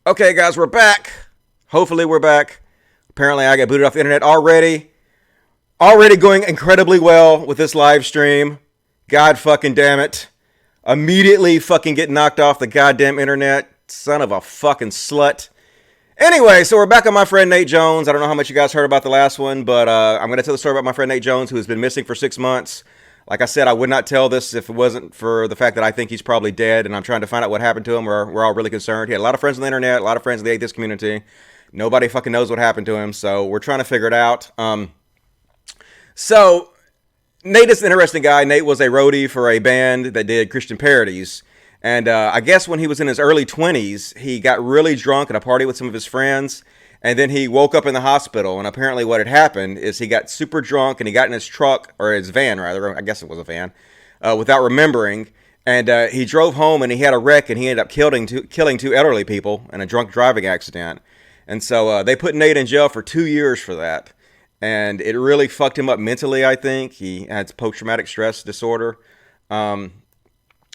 Okay, guys, we're back. Hopefully, we're back. Apparently, I got booted off the internet already. Already going incredibly well with this live stream. God fucking damn it. Immediately fucking get knocked off the goddamn internet. Son of a fucking slut. Anyway, so we're back on my friend Nate Jones. I don't know how much you guys heard about the last one, but I'm going to tell the story about my friend Nate Jones, who has been missing for 6 months. Like I said, I would not tell this if it wasn't for the fact that I think he's probably dead, and I'm trying to find out what happened to him. We're all really concerned. He had a lot of friends on the internet, a lot of friends in the atheist community. Nobody fucking knows what happened to him, so we're trying to figure it out. So, Nate is an interesting guy. Nate was a roadie for a band that did Christian parodies. And I guess when he was in his early 20s, he got really drunk at a party with some of his friends. And then he woke up in the hospital. And apparently what had happened is he got super drunk and he got in his truck, or his van rather, I guess it was a van, without remembering. And he drove home and he had a wreck and he ended up killing two elderly people in a drunk driving accident. And so they put Nate in jail for 2 years for that. And it really fucked him up mentally, I think. He had post-traumatic stress disorder. Then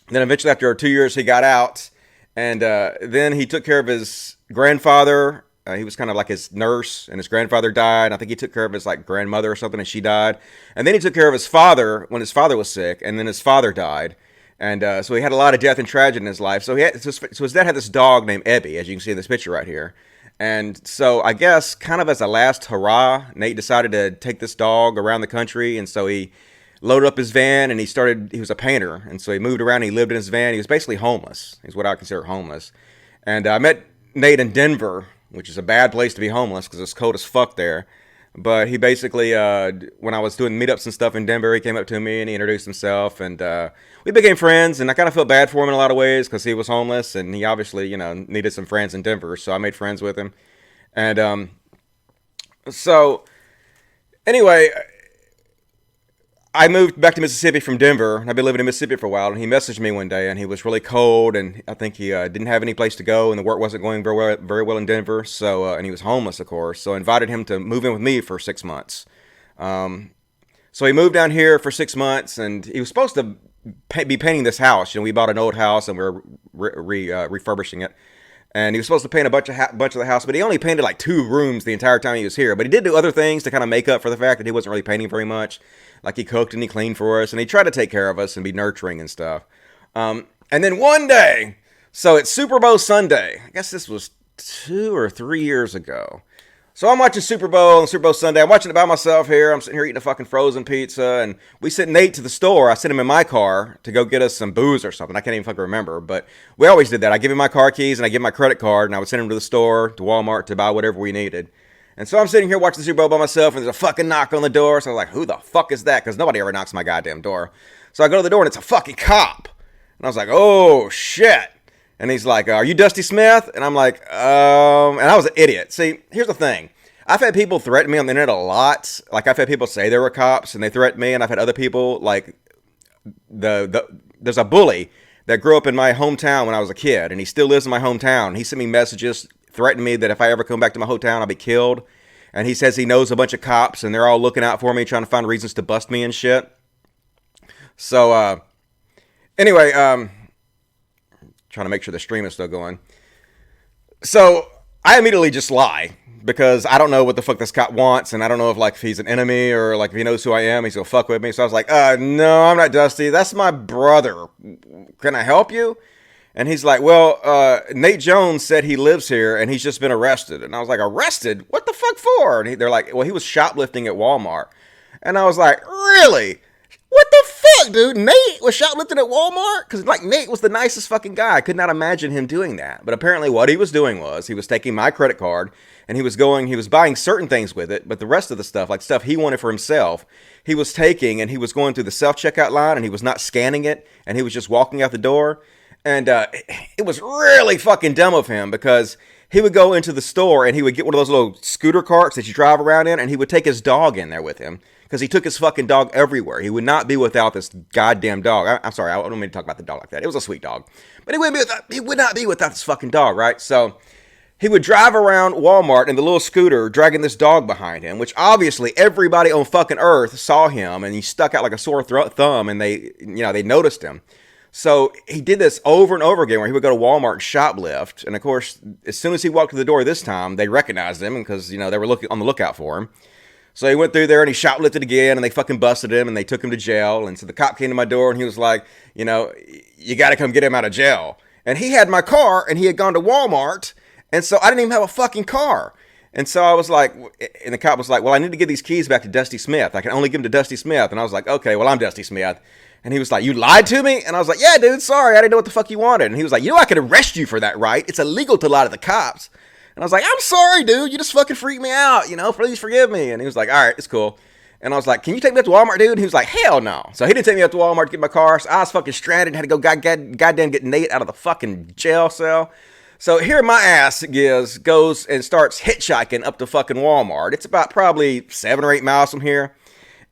eventually after 2 years, he got out. And then he took care of his grandfather. He was kind of like his nurse, and his grandfather died. I think he took care of his like grandmother or something, and she died. And then he took care of his father when his father was sick, and then his father died. And so he had a lot of death and tragedy in his life. So his dad had this dog named Ebby, as you can see in this picture right here. And so I guess kind of as a last hurrah, Nate decided to take this dog around the country. And so he loaded up his van and he was a painter. And so he moved around and he lived in his van. He was basically homeless. He's what I consider homeless. And I met Nate in Denver, which is a bad place to be homeless because it's cold as fuck there. But he basically, when I was doing meetups and stuff in Denver, he came up to me and he introduced himself, and we became friends, and I kind of felt bad for him in a lot of ways because he was homeless, and he obviously, needed some friends in Denver, so I made friends with him. And so, anyway, I moved back to Mississippi from Denver, and I've been living in Mississippi for a while, and he messaged me one day, and he was really cold, and I think he didn't have any place to go, and the work wasn't going very well in Denver, so, and he was homeless, of course, so I invited him to move in with me for 6 months. So he moved down here for 6 months, and he was supposed to be painting this house. We bought an old house, and we were refurbishing it. And he was supposed to paint a bunch of the house, but he only painted like 2 rooms the entire time he was here. But he did do other things to kind of make up for the fact that he wasn't really painting very much. Like he cooked and he cleaned for us, and he tried to take care of us and be nurturing and stuff. And then one day, so it's Super Bowl Sunday. I guess this was 2 or 3 years ago. So I'm watching Super Bowl on Super Bowl Sunday. I'm watching it by myself here. I'm sitting here eating a fucking frozen pizza, and we sent Nate to the store. I sent him in my car to go get us some booze or something. I can't even fucking remember, but we always did that. I give him my car keys, and I give him my credit card, and I would send him to the store, to Walmart, to buy whatever we needed. And so I'm sitting here watching the Super Bowl by myself, and there's a fucking knock on the door. So I was like, who the fuck is that? Because nobody ever knocks on my goddamn door. So I go to the door, and it's a fucking cop. And I was like, oh, shit. And he's like, are you Dusty Smith? And I'm like, and I was an idiot. See, here's the thing. I've had people threaten me on the internet a lot. Like, I've had people say they were cops, and they threaten me, and I've had other people, like, there's a bully that grew up in my hometown when I was a kid, and he still lives in my hometown. He sent me messages threatening me that if I ever come back to my hometown, I'll be killed. And he says he knows a bunch of cops, and they're all looking out for me, trying to find reasons to bust me and shit. So, anyway, trying to make sure the stream is still going. So I immediately just lie because I don't know what the fuck this cop wants, and I don't know if he's an enemy or if he knows who I am, he's gonna fuck with me. So I was like, no, I'm not Dusty. That's my brother. Can I help you? And he's like, well, Nate Jones said he lives here and he's just been arrested. And I was like, arrested? What the fuck for? And they're like, well, he was shoplifting at Walmart. And I was like, really? What the fuck, dude? Nate was shoplifting at Walmart? Because, Nate was the nicest fucking guy. I could not imagine him doing that. But apparently what he was doing was he was taking my credit card and he was buying certain things with it, but the rest of the stuff, like stuff he wanted for himself, he was taking and he was going through the self-checkout line and he was not scanning it and he was just walking out the door. And it was really fucking dumb of him because he would go into the store and he would get one of those little scooter carts that you drive around in and he would take his dog in there with him. Because he took his fucking dog everywhere. He would not be without this goddamn dog. I'm sorry, I don't mean to talk about the dog like that. It was a sweet dog. But he would not be without this fucking dog, right? So he would drive around Walmart in the little scooter dragging this dog behind him, which obviously everybody on fucking earth saw him and he stuck out like a sore thumb and they noticed him. So he did this over and over again where he would go to Walmart and shoplift. And of course, as soon as he walked to the door this time, they recognized him because, they were looking on the lookout for him. So he went through there and he shoplifted again and they fucking busted him and they took him to jail. And so the cop came to my door and he was like, you got to come get him out of jail. And he had my car and he had gone to Walmart. And so I didn't even have a fucking car. And so I was like, and the cop was like, well, I need to give these keys back to Dusty Smith. I can only give them to Dusty Smith. And I was like, okay, well, I'm Dusty Smith. And he was like, you lied to me? And I was like, yeah, dude, sorry. I didn't know what the fuck you wanted. And he was like, I could arrest you for that, right? It's illegal to lie to the cops. And I was like, I'm sorry, dude. You just fucking freaked me out. Please forgive me. And he was like, all right, it's cool. And I was like, can you take me up to Walmart, dude? And he was like, hell no. So he didn't take me up to Walmart to get my car. So I was fucking stranded and had to go goddamn get Nate out of the fucking jail cell. So here my ass goes and starts hitchhiking up to fucking Walmart. It's about probably 7 or 8 miles from here.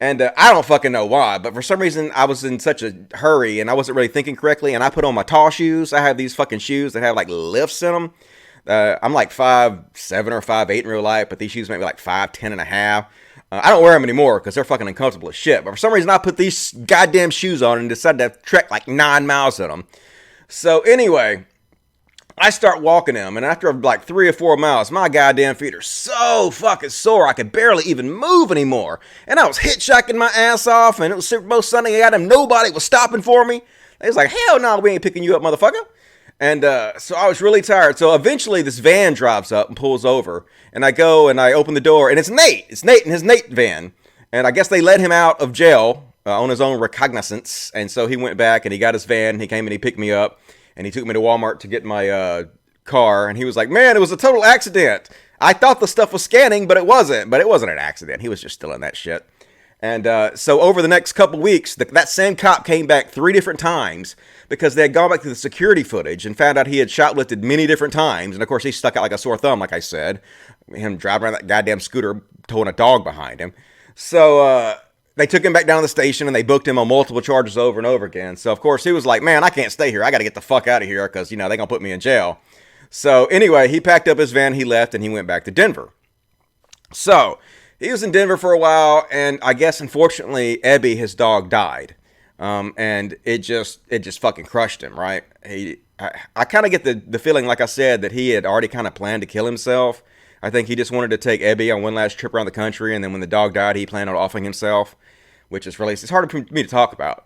And I don't fucking know why, but for some reason I was in such a hurry and I wasn't really thinking correctly. And I put on my tall shoes. I have these fucking shoes that have like lifts in them. I'm like 5'7" or 5'8" in real life, but these shoes make me like 5'10" and a half. I don't wear them anymore because they're fucking uncomfortable as shit. But for some reason I put these goddamn shoes on and decided to trek like 9 miles in them. So anyway, I start walking them, and after like 3 or 4 miles, my goddamn feet are so fucking sore I could barely even move anymore. And I was hitchhiking my ass off, and it was Super Bowl Sunday. Goddamn, nobody was stopping for me. They was like, hell no, we ain't picking you up, motherfucker. And so I was really tired. So eventually this van drives up and pulls over, and I go and I open the door, and it's Nate. It's Nate in his Nate van. And I guess they let him out of jail on his own recognizance. And so he went back and he got his van, and he came and he picked me up. And he took me to Walmart to get my car. And he was like, man, it was a total accident. I thought the stuff was scanning, but it wasn't. But it wasn't an accident. He was just stealing that shit. And so over the next couple weeks, that same cop came back 3 different times because they had gone back to the security footage and found out he had shoplifted many different times. And of course, he stuck out like a sore thumb, like I said. Him driving around that goddamn scooter, towing a dog behind him. So they took him back down to the station and they booked him on multiple charges over and over again. So, of course, he was like, man, I can't stay here. I got to get the fuck out of here because, they're going to put me in jail. So, anyway, he packed up his van, he left, and he went back to Denver. So, he was in Denver for a while, and I guess, unfortunately, Ebby, his dog, died. And it just fucking crushed him, right? I kind of get the feeling, like I said, that he had already kind of planned to kill himself. I think he just wanted to take Ebby on one last trip around the country, and then when the dog died, he planned on offing himself, which is really, it's hard for me to talk about.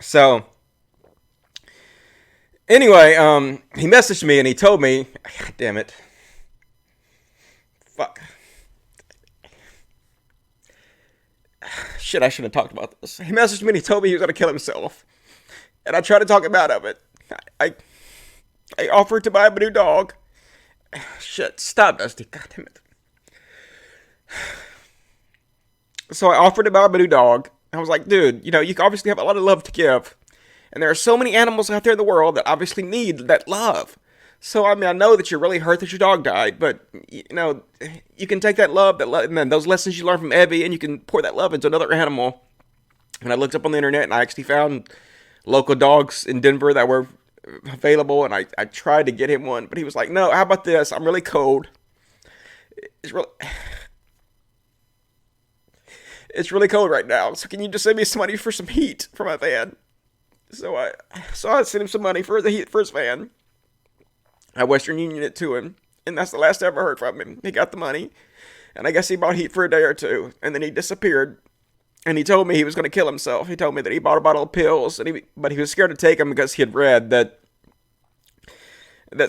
So, anyway, he messaged me and he told me, God damn it, fuck. Shit, I shouldn't have talked about this. He messaged me and he told me he was going to kill himself. And I tried to talk him out of it. I offered to buy him a new dog. Shit, stop, Dusty. God damn it. So I offered to buy him a new dog. I was like, dude, you obviously have a lot of love to give. And there are so many animals out there in the world that obviously need that love. So, I know that you're really hurt that your dog died, but, you can take that love, and then those lessons you learned from Ebby, and you can pour that love into another animal. And I looked up on the internet, and I actually found local dogs in Denver that were available, and I tried to get him one, but he was like, no, how about this? I'm really cold. It's really cold right now, so can you just send me some money for some heat for my van? So I sent him some money for the heat for his van. I Western Union it to him, and that's the last I ever heard from him. He got the money, and I guess he bought heat for a day or two, and then he disappeared. And he told me he was going to kill himself. He told me that he bought a bottle of pills, but he was scared to take them because he had read that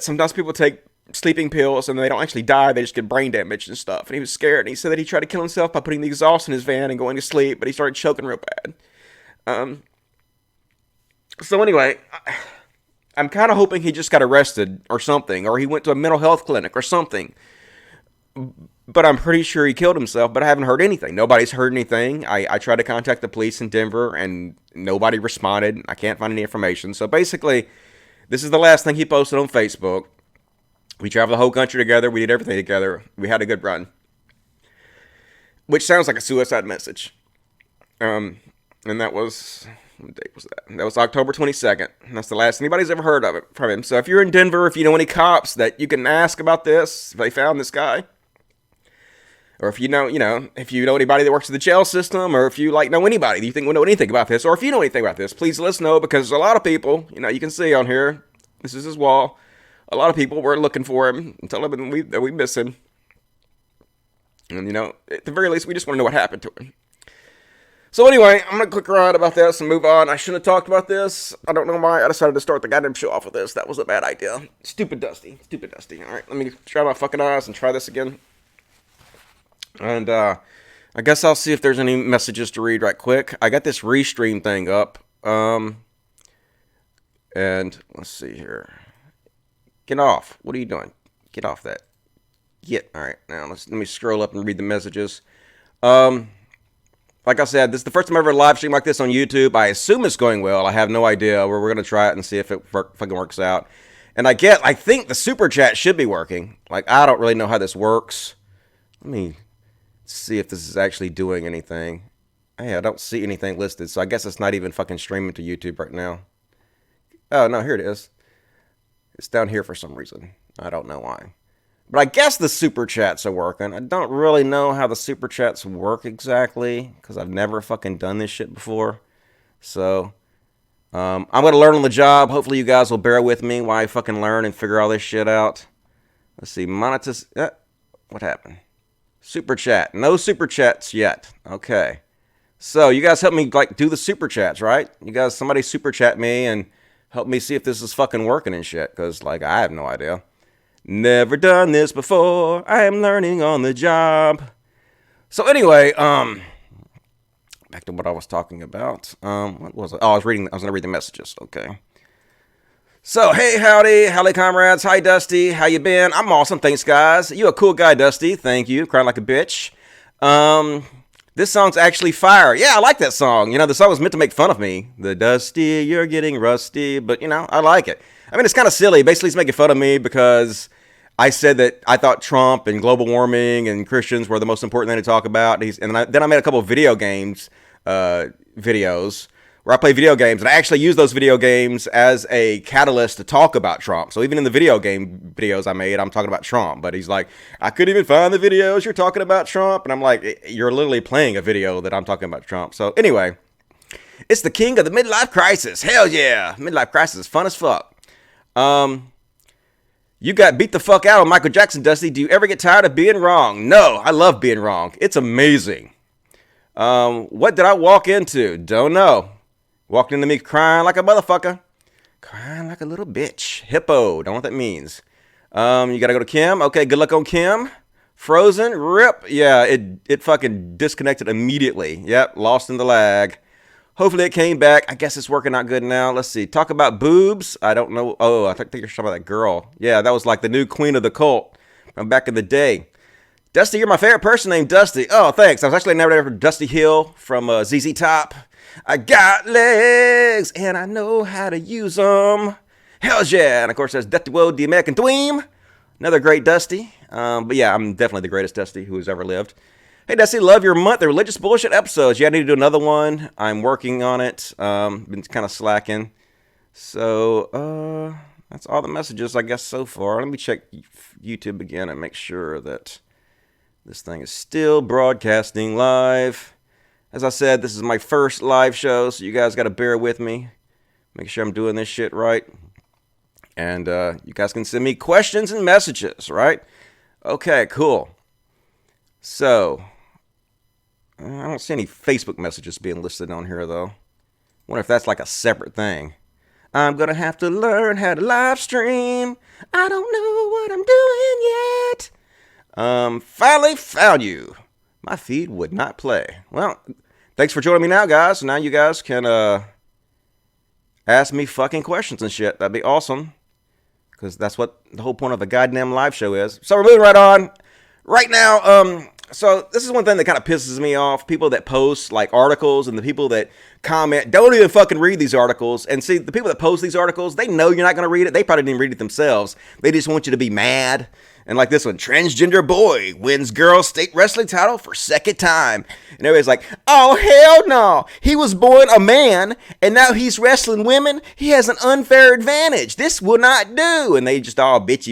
sometimes people take sleeping pills and they don't actually die, they just get brain damage and stuff. And he was scared, and he said that he tried to kill himself by putting the exhaust in his van and going to sleep, but he started choking real bad. So anyway, I'm kind of hoping he just got arrested or something, or he went to a mental health clinic or something. But I'm pretty sure he killed himself, but I haven't heard anything. Nobody's heard anything. I tried to contact the police in Denver, and nobody responded. I can't find any information. So basically, this is the last thing he posted on Facebook. We traveled the whole country together. We did everything together. We had a good run. Which sounds like a suicide message. And that was... What date was that? That was October 22nd. And that's the last anybody's ever heard of it from him. So if you're in Denver, if you know any cops that you can ask about this, if they found this guy, or if you know anybody that works in the jail system, or if you like know anybody that you think will know anything about this, or if you know anything about this, please let us know, because there's a lot of people, you can see on here, this is his wall, a lot of people were looking for him and telling him that we miss him. And, at the very least, we just want to know what happened to him. So anyway, I'm going to click around about this and move on. I shouldn't have talked about this. I don't know why I decided to start the goddamn show off with this. That was a bad idea. Stupid Dusty. All right, let me try my fucking eyes and try this again. And I guess I'll see if there's any messages to read right quick. I got this restream thing up. And let's see here. Get off. What are you doing? Get off that. All right, now let me scroll up and read the messages. Like I said, this is the first time I ever live stream like this on YouTube. I assume it's going well. I have no idea. We're going to try it and see if it fucking works out. And I think the super chat should be working. Like, I don't really know how this works. Let me see if this is actually doing anything. Hey, I don't see anything listed, so I guess it's not even fucking streaming to YouTube right now. Oh, no, here it is. It's down here for some reason. I don't know why. But I guess the super chats are working. I don't really know how the super chats work exactly, because I've never fucking done this shit before. So, I'm going to learn on the job. Hopefully you guys will bear with me while I fucking learn and figure all this shit out. Let's see, what happened? Super chat. No super chats yet. Okay. So, you guys help me, do the super chats, right? You guys, somebody super chat me and help me see if this is fucking working and shit, because, I have no idea. Never done this before. I am learning on the job. So anyway, back to what I was talking about. What was it? Oh, I was going to read the messages. Okay. So, hey, howdy comrades. Hi, Dusty. How you been? I'm awesome. Thanks, guys. You a cool guy, Dusty. Thank you. Crying like a bitch. This song's actually fire. Yeah, I like that song. The song was meant to make fun of me. The Dusty, you're getting rusty. But, I like it. I mean, it's kind of silly. Basically, he's making fun of me because I said that I thought Trump and global warming and Christians were the most important thing to talk about. Then I made a couple of video games videos where I play video games, and I actually use those video games as a catalyst to talk about Trump. So even in the video game videos I made, I'm talking about Trump. But he's like, I couldn't even find the videos you're talking about Trump. And I'm like, you're literally playing a video that I'm talking about Trump. So anyway, it's the king of the midlife crisis. Hell yeah. Midlife crisis is fun as fuck. You got beat the fuck out on Michael Jackson, Dusty. Do you ever get tired of being wrong? No, I love being wrong. It's amazing. What did I walk into? Don't know. Walked into me crying like a motherfucker. Crying like a little bitch. Hippo. Don't know what that means. You gotta go to Kim. Okay, good luck on Kim. Frozen. Rip. Yeah, it fucking disconnected immediately. Yep, lost in the lag. Hopefully it came back. I guess it's working out good now. Let's see. Talk about boobs. I don't know. Oh, I think you're talking about that girl. Yeah, that was like the new queen of the cult from back in the day. Dusty, you're my favorite person named Dusty. Oh, thanks. I was actually named after Dusty Hill from ZZ Top. I got legs and I know how to use them. Hell yeah. And of course, there's Dusty Woe, the American Dweem. Another great Dusty. But yeah, I'm definitely the greatest Dusty who has ever lived. Hey, Dusty, love your month. The religious bullshit episodes. Yeah, I need to do another one. I'm working on it. Been kind of slacking. So, that's all the messages, I guess, so far. Let me check YouTube again and make sure that this thing is still broadcasting live. As I said, this is my first live show, so you guys got to bear with me. Make sure I'm doing this shit right. And you guys can send me questions and messages, right? Okay, cool. So, I don't see any Facebook messages being listed on here, though. Wonder if that's like a separate thing. I'm gonna have to learn how to live stream. I don't know what I'm doing yet. Finally found you. My feed would not play. Well, thanks for joining me now, guys. So now you guys can ask me fucking questions and shit. That'd be awesome. Because that's what the whole point of a goddamn live show is. So we're moving right on. Right now, so this is one thing that kind of pisses me off. People that post like articles and the people that comment don't even fucking read these articles. And see, the people that post these articles, they know you're not going to read it. They probably didn't read it themselves. They just want you to be mad And like this one, transgender boy wins girls state wrestling title for second time. And everybody's like, oh, hell no. He was born a man and now he's wrestling women. He has an unfair advantage. This will not do. And they just all bitchy.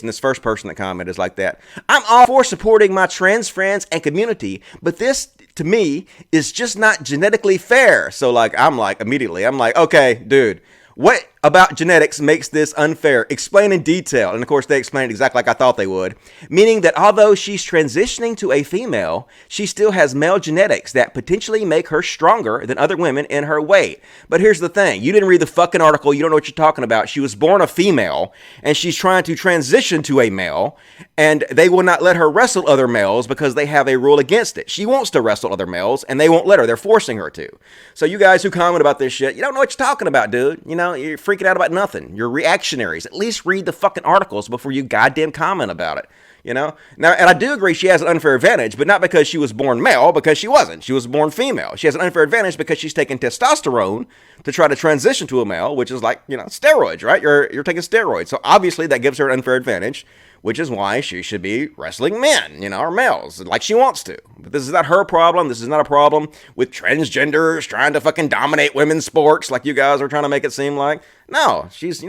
And this first person that commented is like that. I'm all for supporting my trans friends and community, but this to me is just not genetically fair. So like, I'm like, okay, dude. What about genetics makes this unfair? Explain in detail. And of course, they explained exactly like I thought they would. Meaning that although she's transitioning to a female, she still has male genetics that potentially make her stronger than other women in her weight. But here's the thing. You didn't read the fucking article. You don't know what you're talking about. She was born a female, and she's trying to transition to a male, and they will not let her wrestle other males because they have a rule against it. She wants to wrestle other males, and they won't let her. They're forcing her to. So you guys who comment about this shit, you don't know what you're talking about, dude. You know, you're freaking out about nothing. You're reactionaries. At least read the fucking articles before you goddamn comment about it. You know? Now, and I do agree she has an unfair advantage, but not because she was born male, because she wasn't. She was born female. She has an unfair advantage because she's taking testosterone to try to transition to a male, which is like, you know, steroids, right? You're taking steroids. So obviously that gives her an unfair advantage, which is why she should be wrestling men, you know, or males, like she wants to. But this is not her problem. This is not a problem with transgenders trying to fucking dominate women's sports like you guys are trying to make it seem like. No, she's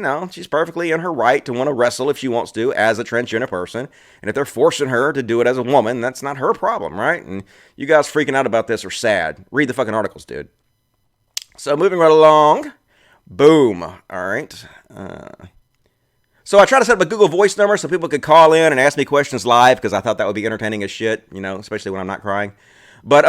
perfectly in her right to want to wrestle if she wants to as a transgender person. And if they're forcing her to do it as a woman, that's not her problem, right? And you guys freaking out about this are sad. Read the fucking articles, dude. So moving right along. Boom. All right. So I tried to set up a Google Voice number so people could call in and ask me questions live because I thought that would be entertaining as shit, you know, especially when I'm not crying. But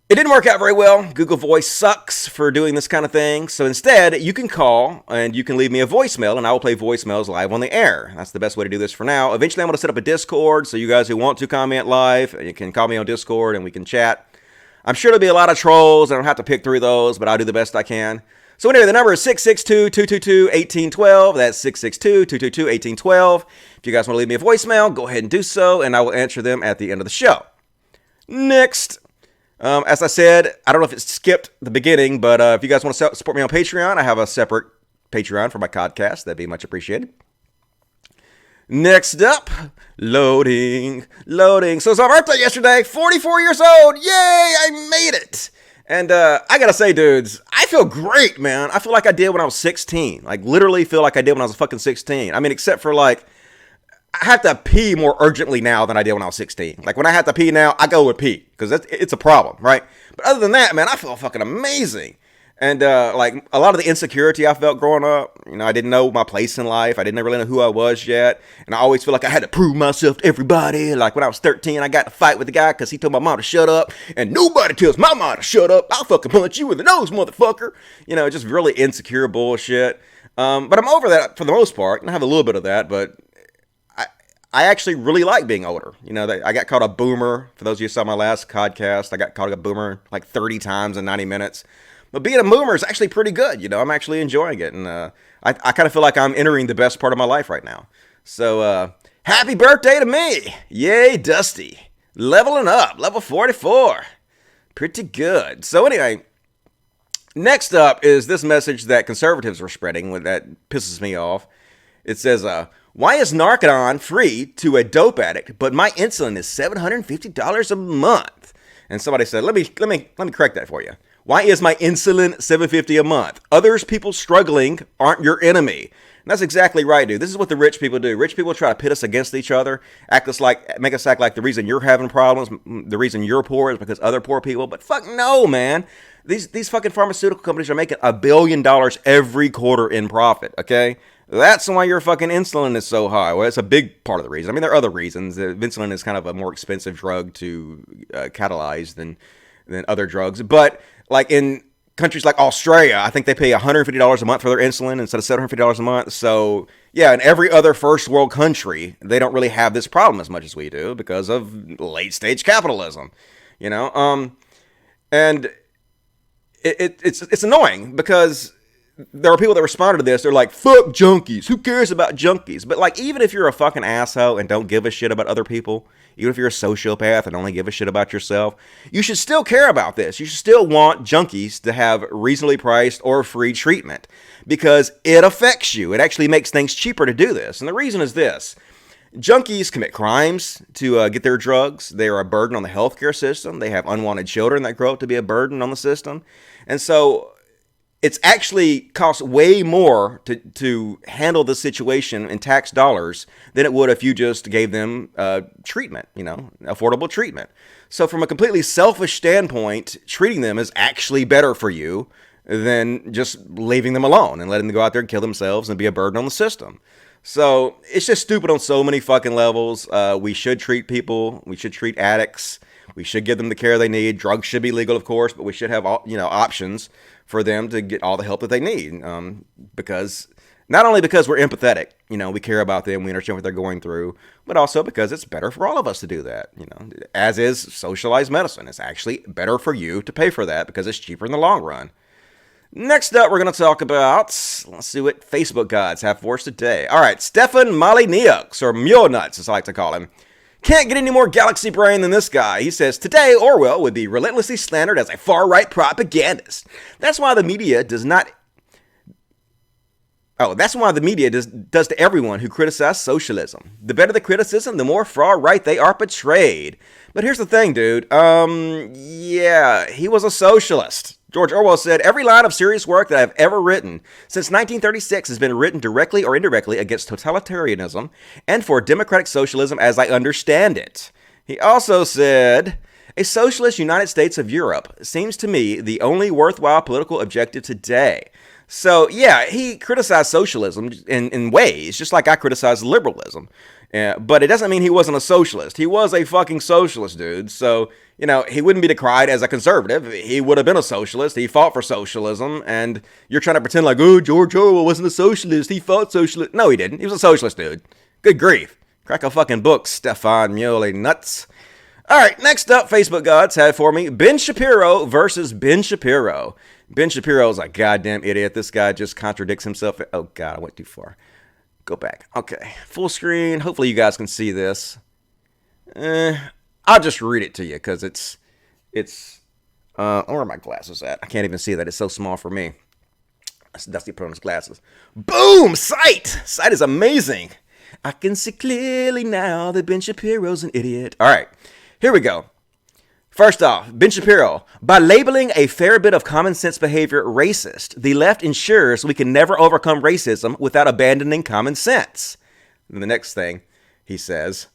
it didn't work out very well. Google Voice sucks for doing this kind of thing. So instead, you can call and you can leave me a voicemail and I will play voicemails live on the air. That's the best way to do this for now. Eventually, I'm going to set up a Discord so you guys who want to comment live, you can call me on Discord and we can chat. I'm sure there'll be a lot of trolls. I don't have to pick through those, but I'll do the best I can. So anyway, the number is 662-222-1812. That's 662-222-1812. If you guys want to leave me a voicemail, go ahead and do so, and I will answer them at the end of the show. Next, as I said, I don't know if it skipped the beginning, but if you guys want to support me on Patreon, I have a separate Patreon for my CODcast. That'd be much appreciated. Next up, loading. So it's my birthday yesterday, 44 years old. Yay, I made it. And I gotta say, dudes, I feel great, man. I feel like I did when I was 16. Like, literally feel like I did when I was fucking 16. I mean, except for, like, I have to pee more urgently now than I did when I was 16. Like, when I have to pee now, I go with pee. Because it's a problem, right? But other than that, man, I feel fucking amazing. And, like, a lot of the insecurity I felt growing up, you know, I didn't know my place in life. I didn't really know who I was yet. And I always feel like I had to prove myself to everybody. Like, when I was 13, I got in a fight with the guy because he told my mom to shut up. And nobody tells my mom to shut up. I'll fucking punch you in the nose, motherfucker. You know, just really insecure bullshit. But I'm over that for the most part. And I have a little bit of that, but I actually really like being older. You know, I got called a boomer. For those of you who saw my last podcast, I got called a boomer like 30 times in 90 minutes. But being a boomer is actually pretty good. You know, I'm actually enjoying it. And I kind of feel like I'm entering the best part of my life right now. So, happy birthday to me. Yay, Dusty. Leveling up. Level 44. Pretty good. So anyway, next up is this message that conservatives were spreading that pisses me off. It says, why is Narcan free to a dope addict, but my insulin is $750 a month? And somebody said, let me correct that for you. Why is my insulin $750 a month? Others, people struggling, aren't your enemy. And that's exactly right, dude. This is what the rich people do. Rich people try to pit us against each other, make us act like the reason you're having problems, the reason you're poor is because other poor people. But fuck no, man. These fucking pharmaceutical companies are making $1 billion every quarter in profit, okay? That's why your fucking insulin is so high. Well, it's a big part of the reason. I mean, there are other reasons. Insulin is kind of a more expensive drug to catalyze than other drugs. But like in countries like Australia, I think they pay $150 a month for their insulin instead of $750 a month. So yeah, in every other first world country, they don't really have this problem as much as we do because of late stage capitalism, you know? And it's annoying because there are people that responded to this. They're like, fuck junkies. Who cares about junkies? But like, even if you're a fucking asshole and don't give a shit about other people, even if you're a sociopath and only give a shit about yourself, you should still care about this. You should still want junkies to have reasonably priced or free treatment because it affects you. It actually makes things cheaper to do this. And the reason is this. Junkies commit crimes to get their drugs. They are a burden on the healthcare system. They have unwanted children that grow up to be a burden on the system. And so it's actually costs way more to handle the situation in tax dollars than it would if you just gave them treatment, affordable treatment. So from a completely selfish standpoint, treating them is actually better for you than just leaving them alone and letting them go out there and kill themselves and be a burden on the system. So it's just stupid on so many fucking levels. We should treat people. We should treat addicts. We should give them the care they need. Drugs should be legal, of course, but we should have options for them to get all the help that they need. Because not only because we're empathetic, we care about them, we understand what they're going through, but also because it's better for all of us to do that. As is socialized medicine. It's actually better for you to pay for that because it's cheaper in the long run. Next up, we're going to talk about, let's see what Facebook gods have for us today. All right, Stefan Maliniux, or Mulenuts, as I like to call him. Can't get any more galaxy brain than this guy. He says, today Orwell would be relentlessly slandered as a far-right propagandist. That's why the media does to everyone who criticizes socialism. The better the criticism, the more far-right they are portrayed. But here's the thing, dude. Yeah, he was a socialist. George Orwell said, every line of serious work that I've ever written since 1936 has been written directly or indirectly against totalitarianism and for democratic socialism as I understand it. He also said, a socialist United States of Europe seems to me the only worthwhile political objective today. So, yeah, he criticized socialism in ways, just like I criticize liberalism. But it doesn't mean he wasn't a socialist. He was a fucking socialist, dude. So, he wouldn't be decried as a conservative. He would have been a socialist. He fought for socialism. And you're trying to pretend like, oh, George Orwell wasn't a socialist. He fought socialist. No, he didn't. He was a socialist, dude. Good grief. Crack a fucking book, Stefan Muley Nuts. All right, next up, Facebook gods have for me Ben Shapiro versus Ben Shapiro. Ben Shapiro's a goddamn idiot. This guy just contradicts himself. Oh, God, I went too far. Go back. Okay, full screen. Hopefully you guys can see this. I'll just read it to you because it's where are my glasses at? I can't even see that. It's so small for me. That's Dusty put on his glasses. Boom! Sight! Sight is amazing. I can see clearly now that Ben Shapiro's an idiot. All right, here we go. First off, Ben Shapiro, by labeling a fair bit of common sense behavior racist, the left ensures we can never overcome racism without abandoning common sense. And the next thing he says,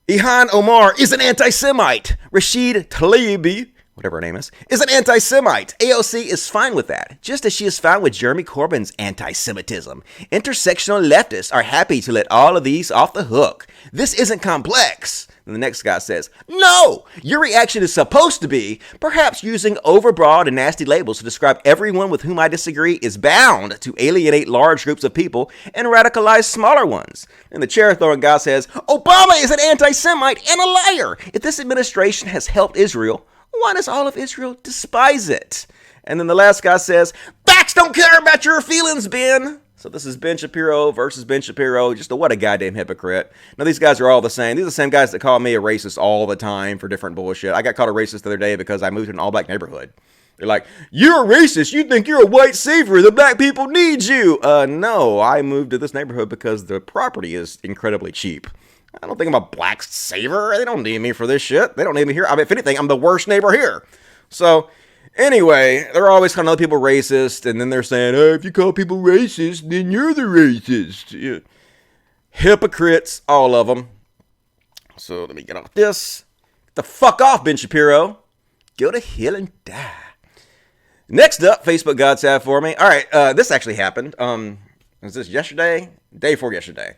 Ilhan Omar is an anti-Semite. Rashid Tlaib, whatever her name is an anti-Semite. AOC is fine with that, just as she is fine with Jeremy Corbyn's anti-Semitism. Intersectional leftists are happy to let all of these off the hook. This isn't complex. And the next guy says, no, your reaction is supposed to be perhaps using overbroad and nasty labels to describe everyone with whom I disagree is bound to alienate large groups of people and radicalize smaller ones. And the chair-throwing guy says, Obama is an anti-Semite and a liar. If this administration has helped Israel, why does all of Israel despise it? And then the last guy says, facts don't care about your feelings, Ben. So this is Ben Shapiro versus Ben Shapiro. Just what a goddamn hypocrite. Now, these guys are all the same. These are the same guys that call me a racist all the time for different bullshit. I got called a racist the other day because I moved to an all-black neighborhood. They're like, you're a racist. You think you're a white savior. The black people need you. No, I moved to this neighborhood because the property is incredibly cheap. I don't think I'm a black savior. They don't need me for this shit. They don't need me here. I mean, if anything, I'm the worst neighbor here. So anyway, they're always calling other people racist, and then they're saying, hey, if you call people racist, then you're the racist. Yeah. Hypocrites, all of them. So let me get off this. Get the fuck off, Ben Shapiro. Go to hell and die. Next up, Facebook gods have for me. All right, this actually happened. Was this yesterday? Day before yesterday.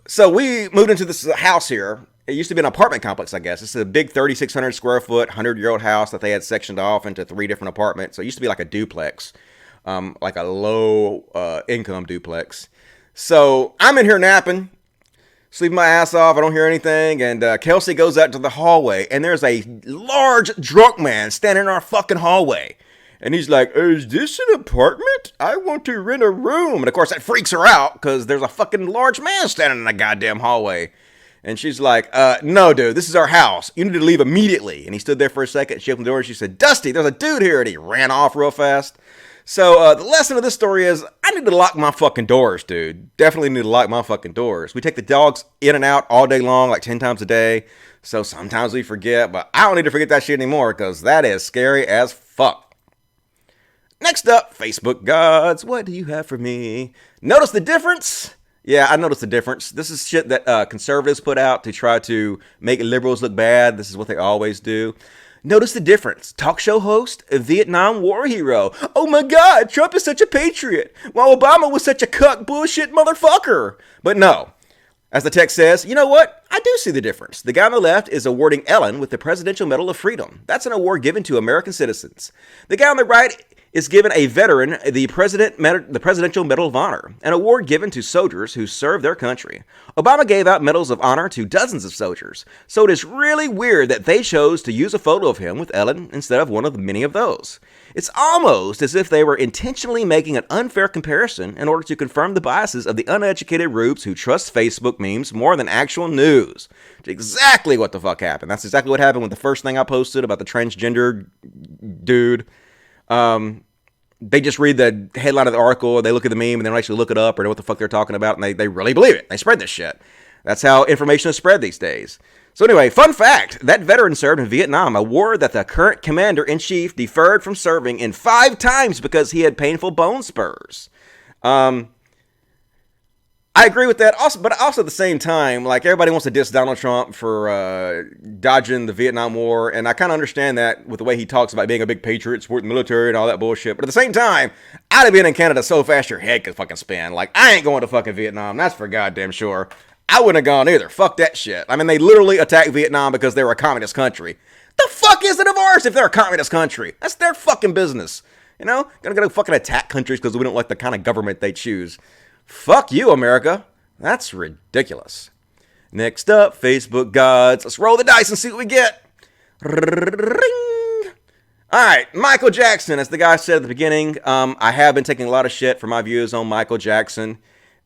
So we moved into this house here. It used to be an apartment complex, I guess. It's a big 3,600 square foot, 100-year-old house that they had sectioned off into 3 different apartments. So it used to be like a duplex, like a low income duplex. So I'm in here napping, sleeping my ass off. I don't hear anything. And Kelsey goes out to the hallway, and there's a large drunk man standing in our fucking hallway. And he's like, is this an apartment? I want to rent a room. And of course that freaks her out because there's a fucking large man standing in the goddamn hallway. And she's like, no, dude, this is our house. You need to leave immediately. And he stood there for a second. She opened the door and she said, Dusty, there's a dude here. And he ran off real fast. So the lesson of this story is I need to lock my fucking doors, dude. Definitely need to lock my fucking doors. We take the dogs in and out all day long, like 10 times a day. So sometimes we forget, but I don't need to forget that shit anymore because that is scary as fuck. Next up, Facebook gods. What do you have for me? Notice the difference? Yeah, I noticed the difference. This is shit that conservatives put out to try to make liberals look bad. This is what they always do. Notice the difference. Talk show host, a Vietnam War hero. Oh my God, Trump is such a patriot, while Obama was such a cuck bullshit motherfucker. But no. As the text says, you know what? I do see the difference. The guy on the left is awarding Ellen with the Presidential Medal of Freedom. That's an award given to American citizens. The guy on the right is given a veteran the Presidential Medal of Honor, an award given to soldiers who serve their country. Obama gave out medals of honor to dozens of soldiers, so it is really weird that they chose to use a photo of him with Ellen instead of one of the many of those. It's almost as if they were intentionally making an unfair comparison in order to confirm the biases of the uneducated rubes who trust Facebook memes more than actual news. It's exactly what the fuck happened. That's exactly what happened with the first thing I posted about the transgender dude. They just read the headline of the article, they look at the meme, and they don't actually look it up or know what the fuck they're talking about, and they really believe it. They spread this shit. That's how information is spread these days. So anyway, fun fact, that veteran served in Vietnam, a war that the current commander-in-chief deferred from serving in 5 times because he had painful bone spurs. I agree with that, also, but also at the same time, like, everybody wants to diss Donald Trump for dodging the Vietnam War, and I kind of understand that with the way he talks about being a big patriot, supporting the military and all that bullshit, but at the same time, I'd have been in Canada so fast your head could fucking spin. Like, I ain't going to fucking Vietnam, that's for goddamn sure. I wouldn't have gone either. Fuck that shit. I mean, they literally attacked Vietnam because they were a communist country. The fuck is it of ours if they're a communist country? That's their fucking business. You know? Gonna go fucking attack countries because we don't like the kind of government they choose. Fuck you, America. That's ridiculous. Next up, Facebook gods. Let's roll the dice and see what we get. Ring. All right, Michael Jackson. As the guy said at the beginning, I have been taking a lot of shit for my views on Michael Jackson.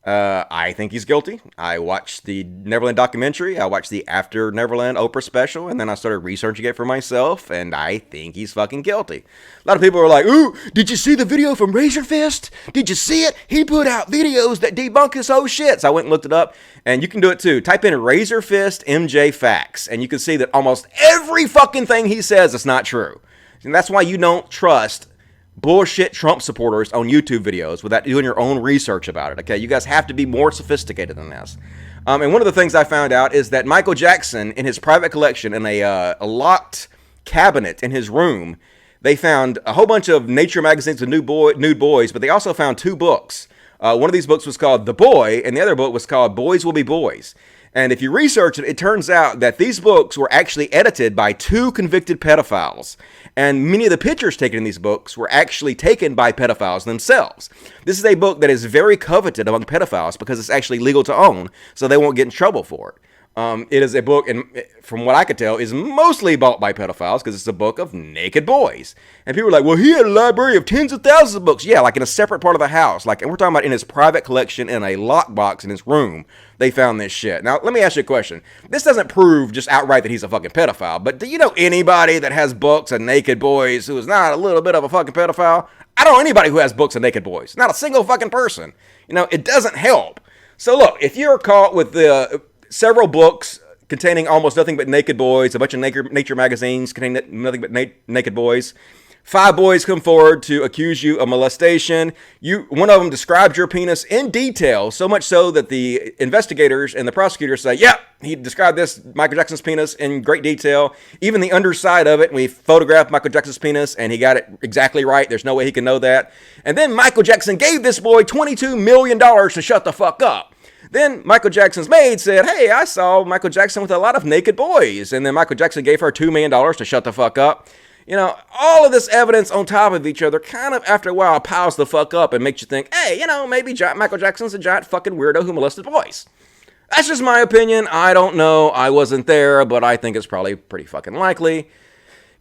I think he's guilty. I watched the Neverland documentary. I watched the After Neverland Oprah special, and then I started researching it for myself, and I think he's fucking guilty. A lot of people are like, ooh, did you see the video from Razor Fist? Did you see it? He put out videos that debunk his whole shit. So I went and looked it up, and you can do it too. Type in Razor Fist MJ Facts, and you can see that almost every fucking thing he says is not true. And that's why you don't trust bullshit Trump supporters on YouTube videos without doing your own research about it, okay? You guys have to be more sophisticated than this. And one of the things I found out is that Michael Jackson, in his private collection, in a locked cabinet in his room, they found a whole bunch of nature magazines of nude boys, but they also found 2 books. One of these books was called The Boy, and the other book was called Boys Will Be Boys. And if you research it, it turns out that these books were actually edited by 2 convicted pedophiles. And many of the pictures taken in these books were actually taken by pedophiles themselves. This is a book that is very coveted among pedophiles because it's actually legal to own, so they won't get in trouble for it. It is a book, and from what I could tell, is mostly bought by pedophiles because it's a book of naked boys. And people are like, well, he had a library of tens of thousands of books. Yeah, like in a separate part of the house. Like, and we're talking about in his private collection in a lockbox in his room, they found this shit. Now, let me ask you a question. This doesn't prove just outright that he's a fucking pedophile, but do you know anybody that has books of naked boys who is not a little bit of a fucking pedophile? I don't know anybody who has books of naked boys. Not a single fucking person. You know, it doesn't help. So look, if you're caught with several books containing almost nothing but naked boys, a bunch of nature magazines containing nothing but naked boys, 5 boys come forward to accuse you of molestation. One of them described your penis in detail, so much so that the investigators and the prosecutors say, yeah, he described this, Michael Jackson's penis, in great detail. Even the underside of it, we photographed Michael Jackson's penis, and he got it exactly right. There's no way he can know that. And then Michael Jackson gave this boy $22 million to shut the fuck up. Then Michael Jackson's maid said, hey, I saw Michael Jackson with a lot of naked boys. And then Michael Jackson gave her $2 million to shut the fuck up. You know, all of this evidence on top of each other kind of, after a while, piles the fuck up and makes you think, hey, you know, maybe Michael Jackson's a giant fucking weirdo who molested boys. That's just my opinion. I don't know. I wasn't there, but I think it's probably pretty fucking likely.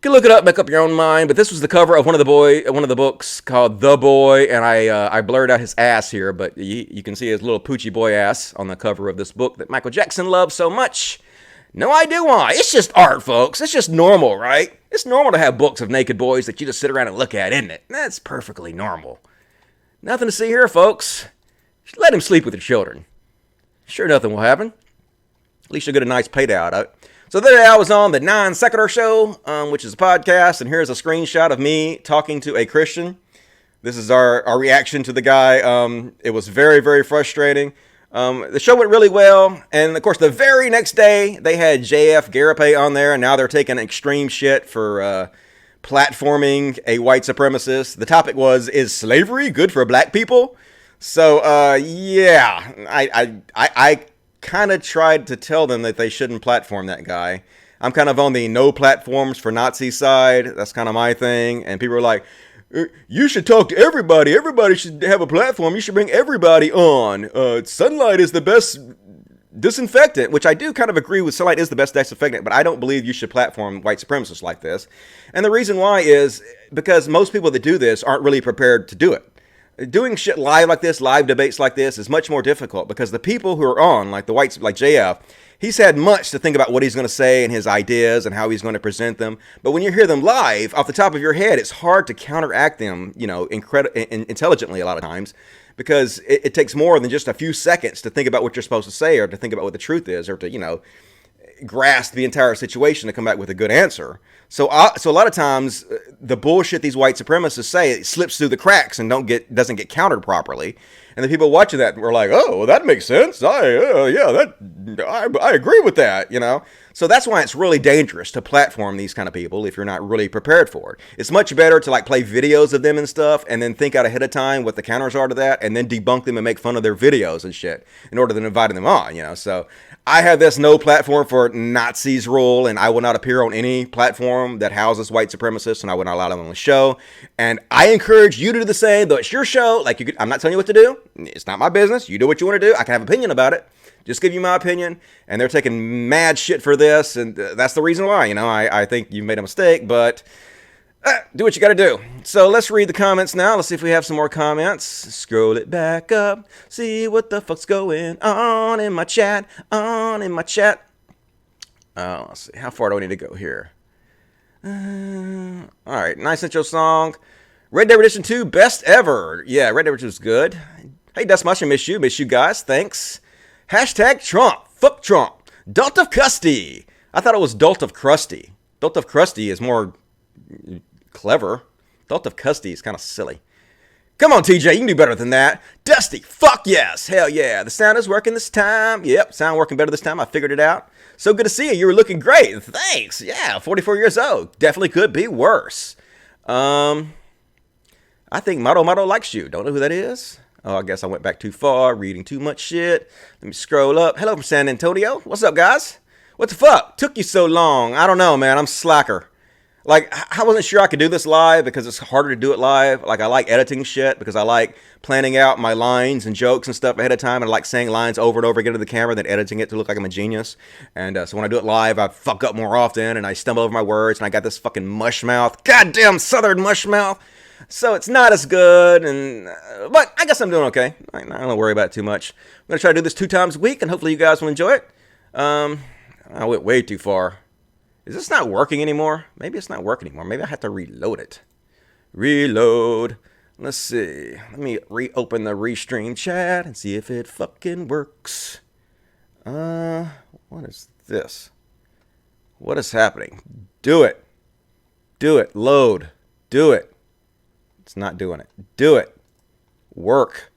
You can look it up, make up your own mind. But this was the cover of one of the books called The Boy, and I blurred out his ass here, but you can see his little poochie boy ass on the cover of this book that Michael Jackson loved so much. No idea why. It's just art, folks. It's just normal, right? It's normal to have books of naked boys that you just sit around and look at, isn't it? That's perfectly normal. Nothing to see here, folks. Let him sleep with your children. Sure, nothing will happen. At least you'll get a nice payday out of it. So there I was on the Non Sequitur Show, which is a podcast, and here's a screenshot of me talking to a Christian. This is our reaction to the guy. It was very, very frustrating. The show went really well, and of course the very next day they had JF Garapay on there, and now they're taking extreme shit for platforming a white supremacist. The topic was, is slavery good for black people? So yeah, I kind of tried to tell them that they shouldn't platform that guy. I'm kind of on the no platforms for Nazi side. That's kind of my thing. And people are like, you should talk to everybody. Everybody should have a platform. You should bring everybody on. Sunlight is the best disinfectant, which I do kind of agree with. Sunlight is the best disinfectant, but I don't believe you should platform white supremacists like this. And the reason why is because most people that do this aren't really prepared to do it. Doing shit live like this, live debates like this, is much more difficult because the people who are on, like the whites, like JF, he's had much to think about what he's going to say and his ideas and how he's going to present them. But when you hear them live, off the top of your head, it's hard to counteract them, intelligently a lot of times, because it takes more than just a few seconds to think about what you're supposed to say or to think about what the truth is or to, grasp the entire situation to come back with a good answer. So a lot of times the bullshit these white supremacists say, it slips through the cracks and doesn't get countered properly. And the people watching that were like, oh, well, that makes sense. I agree with that, So that's why it's really dangerous to platform these kind of people if you're not really prepared for it. It's much better to play videos of them and stuff and then think out ahead of time what the counters are to that and then debunk them and make fun of their videos and shit in order to invite them on, So I have this no platform for Nazis rule, and I will not appear on any platform that houses white supremacists, and I will not allow them on the show. And I encourage you to do the same, though it's your show. I'm not telling you what to do. It's not my business. You do what you want to do. I can have an opinion about it. Just give you my opinion. And they're taking mad shit for this, and that's the reason why. I think you've made a mistake, but do what you got to do. So let's read the comments now. Let's see if we have some more comments. Scroll it back up. See what the fuck's going on in my chat. Let's see. How far do I need to go here? All right. Nice intro song. Red Dead Redemption 2, best ever. Yeah, Red Dead Redemption was good. Hey, Dust Much, I miss you. Miss you guys. Thanks. Hashtag Trump. Fuck Trump. Dolt of Custy. I thought it was Dolt of Krusty. Dolt of Krusty is more clever. Dolt of Custy is kind of silly. Come on, TJ, you can do better than that. Dusty, fuck yes, hell yeah. The sound is working this time. Yep, sound working better this time. I figured it out. So good to see you. You were looking great. Thanks. Yeah, 44 years old. Definitely could be worse. I think Mato likes you. Don't know who that is. Oh, I guess I went back too far, reading too much shit. Let me scroll up. Hello from San Antonio. What's up, guys? What the fuck? Took you so long. I don't know, man. I'm slacker. I wasn't sure I could do this live because it's harder to do it live. I like editing shit because I like planning out my lines and jokes and stuff ahead of time. And I like saying lines over and over again to the camera, then editing it to look like I'm a genius. And so when I do it live, I fuck up more often and I stumble over my words and I got this fucking mush mouth. Goddamn southern mush mouth. So it's not as good, but I guess I'm doing okay. I don't worry about it too much. I'm going to try to do this 2 times a week, and hopefully you guys will enjoy it. I went way too far. Is this not working anymore? Maybe it's not working anymore. Maybe I have to reload it. Reload. Let's see. Let me reopen the Restream chat and see if it fucking works. What is this? What is happening? Do it. Do it. Load. Do it. It's not doing it. Do it. Work.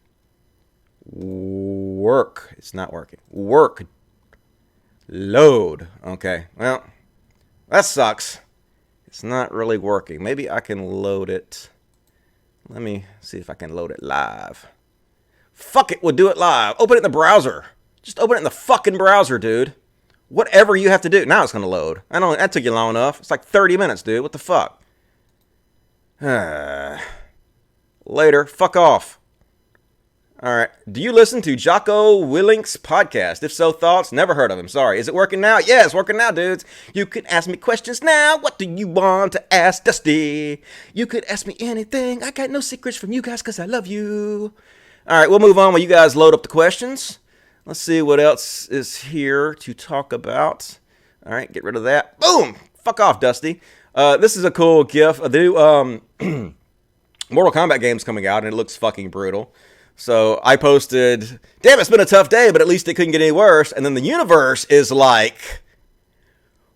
Work. It's not working. Work. Load. Okay. Well, that sucks. It's not really working. Maybe I can load it. Let me see if I can load it live. Fuck it. We'll do it live. Open it in the browser. Just open it in the fucking browser, dude. Whatever you have to do. Now it's going to load. I know that took you long enough. It's like 30 minutes, dude. What the fuck? Later. Fuck off. All right. Do you listen to Jocko Willink's podcast? If so, thoughts? Never heard of him. Sorry. Is it working now? Yeah, it's working now, dudes. You can ask me questions now. What do you want to ask Dusty? You could ask me anything. I got no secrets from you guys because I love you. All right, we'll move on while you guys load up the questions. Let's see what else is here to talk about. All right, get rid of that. Boom! Fuck off, Dusty. This is a cool GIF. The new Mortal Kombat game's coming out, and it looks fucking brutal. So I posted, damn, it's been a tough day, but at least it couldn't get any worse. And then the universe is like,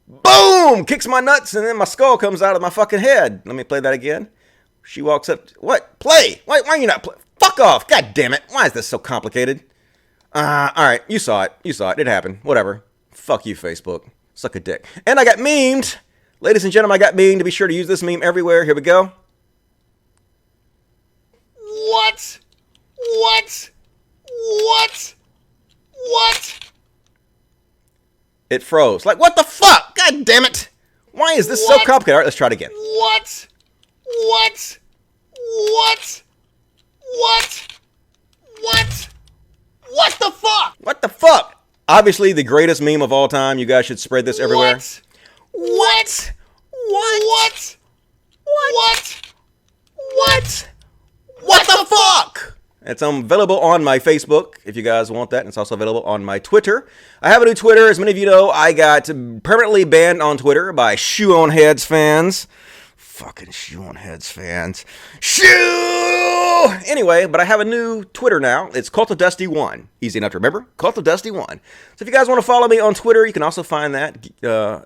boom! Kicks my nuts, and then my skull comes out of my fucking head. Let me play that again. She walks up. What? Play! Why are you not play? Fuck off! God damn it! Why is this so complicated? Alright, you saw it. It happened. Whatever. Fuck you, Facebook. Suck a dick. And I got memed! Ladies and gentlemen, I got memed. To be sure to use this meme everywhere. Here we go. What? It froze. Like, what the fuck? God damn it! Why is this so complicated? Alright, let's try it again. What the fuck? What the fuck? Obviously, the greatest meme of all time. You guys should spread this everywhere. What the fuck? It's available on my Facebook, if you guys want that. And it's also available on my Twitter. I have a new Twitter. As many of you know, I got permanently banned on Twitter by Shoe on Heads fans. Fucking Shoe on Heads fans. Shoe! Anyway, but I have a new Twitter now. It's Cult of Dusty 1. Easy enough to remember. Cult of Dusty 1. So if you guys want to follow me on Twitter, you can also find that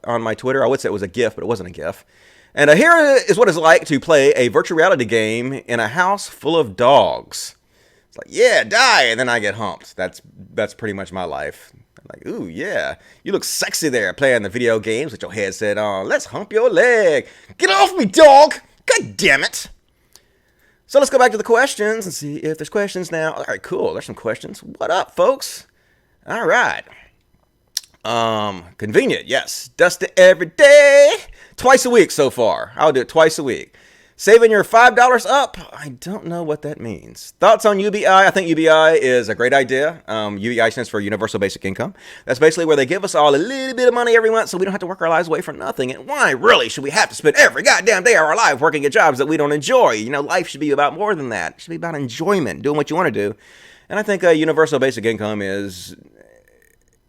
on my Twitter. I would say it was a GIF, but it wasn't a GIF. And here is what it's like to play a virtual reality game in a house full of dogs. It's like, yeah, die, and then I get humped. That's pretty much my life. I'm like, ooh, yeah, you look sexy there playing the video games with your headset on. Let's hump your leg. Get off me, dog! God damn it! So let's go back to the questions and see if there's questions now. All right, cool. There's some questions. What up, folks? All right. Convenient, yes. Dust it every day. Twice a week so far. I'll do it twice a week. Saving your $5 up? I don't know what that means. Thoughts on UBI? I think UBI is a great idea. UBI stands for Universal Basic Income. That's basically where they give us all a little bit of money every month so we don't have to work our lives away for nothing. And why really should we have to spend every goddamn day of our life working at jobs that we don't enjoy? You know, life should be about more than that. It should be about enjoyment, doing what you want to do. And I think Universal Basic Income is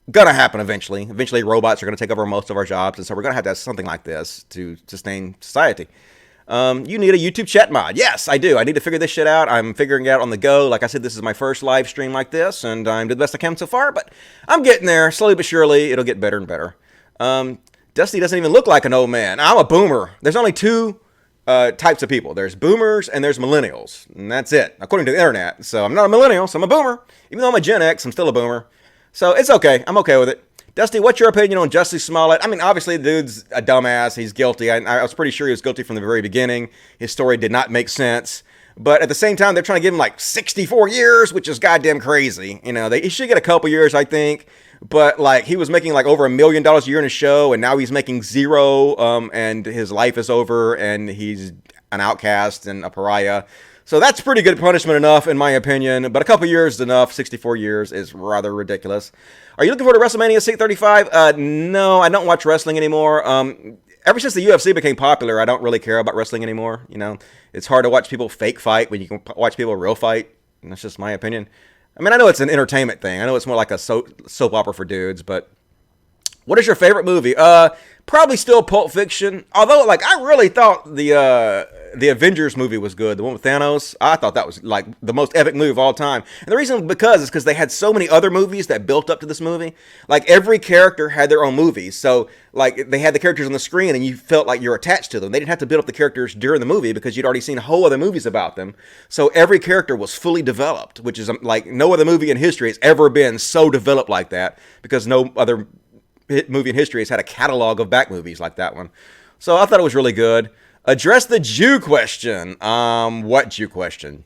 gonna happen eventually. Eventually robots are gonna take over most of our jobs, and so we're gonna have to have something like this to sustain society. You need a YouTube chat mod. Yes, I do. I need to figure this shit out. I'm figuring it out on the go. Like I said, this is my first live stream like this, and I'm doing the best I can so far, but I'm getting there. Slowly but surely, it'll get better and better. Dusty doesn't even look like an old man. I'm a boomer. There's only two types of people. There's boomers and there's millennials, and that's it, according to the internet. So I'm not a millennial, so I'm a boomer. Even though I'm a Gen X, I'm still a boomer. So it's okay. I'm okay with it. Dusty, what's your opinion on Jussie Smollett? I mean, obviously, the dude's a dumbass. He's guilty. I was pretty sure he was guilty from the very beginning. His story did not make sense. But at the same time, they're trying to give him like 64 years, which is goddamn crazy. You know, he should get a couple years, I think. But like, he was making like over $1 million a year in a show, and now he's making zero, and his life is over, and he's an outcast and a pariah. So that's pretty good punishment enough, in my opinion. But a couple years is enough. 64 years is rather ridiculous. Are you looking forward to WrestleMania 635? No, I don't watch wrestling anymore. Ever since the UFC became popular, I don't really care about wrestling anymore. You know, it's hard to watch people fake fight when you can watch people real fight. And that's just my opinion. I mean, I know it's an entertainment thing. I know it's more like a soap opera for dudes, but what is your favorite movie? Probably still Pulp Fiction. Although, like, I really thought the Avengers movie was good. The one with Thanos. I thought that was, like, the most epic movie of all time. And the reason is because they had so many other movies that built up to this movie. Like, every character had their own movies. So, like, they had the characters on the screen and you felt like you're attached to them. They didn't have to build up the characters during the movie because you'd already seen whole other movies about them. So, every character was fully developed, which is, like, no other movie in history has ever been so developed like that because no other movie in history has had a catalog of back movies like that one. So I thought it was really good. Address the Jew question. What Jew question?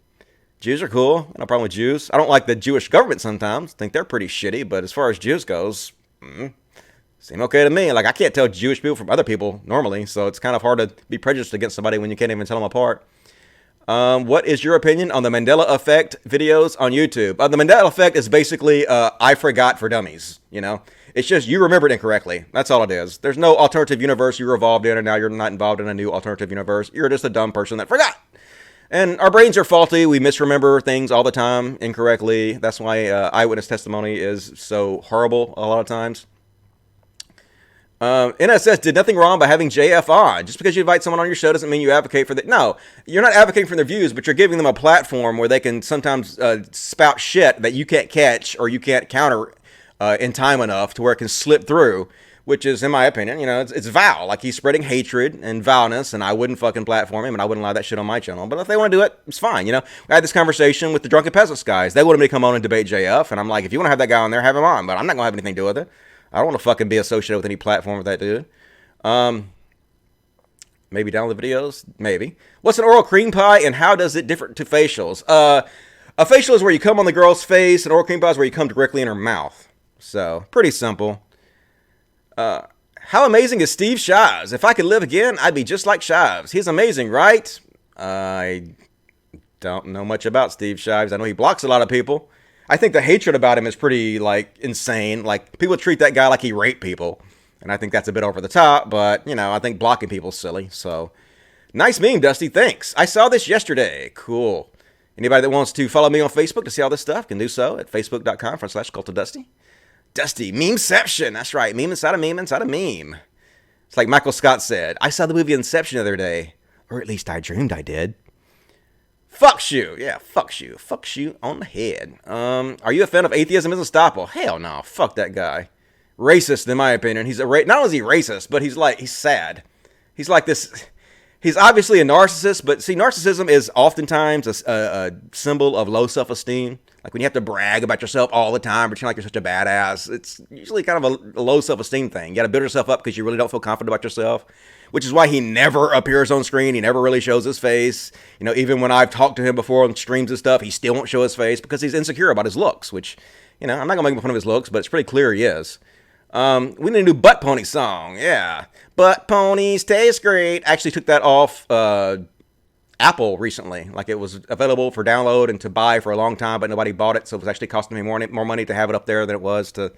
Jews are cool. No problem with Jews. I don't like the Jewish government sometimes. I think they're pretty shitty, but as far as Jews goes, seem okay to me. Like, I can't tell Jewish people from other people normally, so it's kind of hard to be prejudiced against somebody when you can't even tell them apart. What is your opinion on the Mandela Effect videos on YouTube? The Mandela Effect is basically I forgot for dummies, you know? It's just you remembered incorrectly. That's all it is. There's no alternative universe you were involved in, and now you're not involved in a new alternative universe. You're just a dumb person that forgot. And our brains are faulty. We misremember things all the time incorrectly. That's why eyewitness testimony is so horrible a lot of times. NSS did nothing wrong by having JF on. Just because you invite someone on your show doesn't mean you advocate for No, you're not advocating for their views, but you're giving them a platform where they can sometimes spout shit that you can't catch or you can't counter in time enough to where it can slip through, which is, in my opinion, you know, it's vile. Like, he's spreading hatred and vileness, and I wouldn't fucking platform him, and I wouldn't allow that shit on my channel. But if they want to do it, it's fine, you know? I had this conversation with the Drunken Peasants guys. They wanted me to come on and debate JF, and I'm like, if you want to have that guy on there, have him on, but I'm not going to have anything to do with it. I don't want to fucking be associated with any platform with that dude. Maybe download the videos? Maybe. What's an oral cream pie, and how does it differ to facials? A facial is where you come on the girl's face, and oral cream pie is where you come directly in her mouth. So, pretty simple. How amazing is Steve Shives? If I could live again, I'd be just like Shives. He's amazing, right? I don't know much about Steve Shives. I know he blocks a lot of people. I think the hatred about him is pretty, like, insane. Like, people treat that guy like he raped people. And I think that's a bit over the top, but, you know, I think blocking people's silly. So, nice meme, Dusty. Thanks. I saw this yesterday. Cool. Anybody that wants to follow me on Facebook to see all this stuff can do so at facebook.com/cultofdusty. Dusty, memeception. That's right. Meme inside a meme inside a meme. It's like Michael Scott said, I saw the movie Inception the other day. Or at least I dreamed I did. Fucks you. Yeah, fucks you. Fucks you on the head. Are you a fan of atheism is unstoppable? Hell no. Fuck that guy. Racist, in my opinion. He's not only is he racist, but he's sad. He's like this. He's obviously a narcissist, but see, narcissism is oftentimes a symbol of low self-esteem. Like when you have to brag about yourself all the time, pretend like you're such a badass. It's usually kind of a low self-esteem thing. You got to build yourself up because you really don't feel confident about yourself, which is why he never appears on screen. He never really shows his face. You know, even when I've talked to him before on streams and stuff, he still won't show his face because he's insecure about his looks, which, you know, I'm not going to make fun of his looks, but it's pretty clear he is. We need a new Butt Pony song. Yeah. Butt Ponies taste great. I actually took that off Apple recently. Like, it was available for download and to buy for a long time, but nobody bought it, so it was actually costing me more money to have it up there than it was to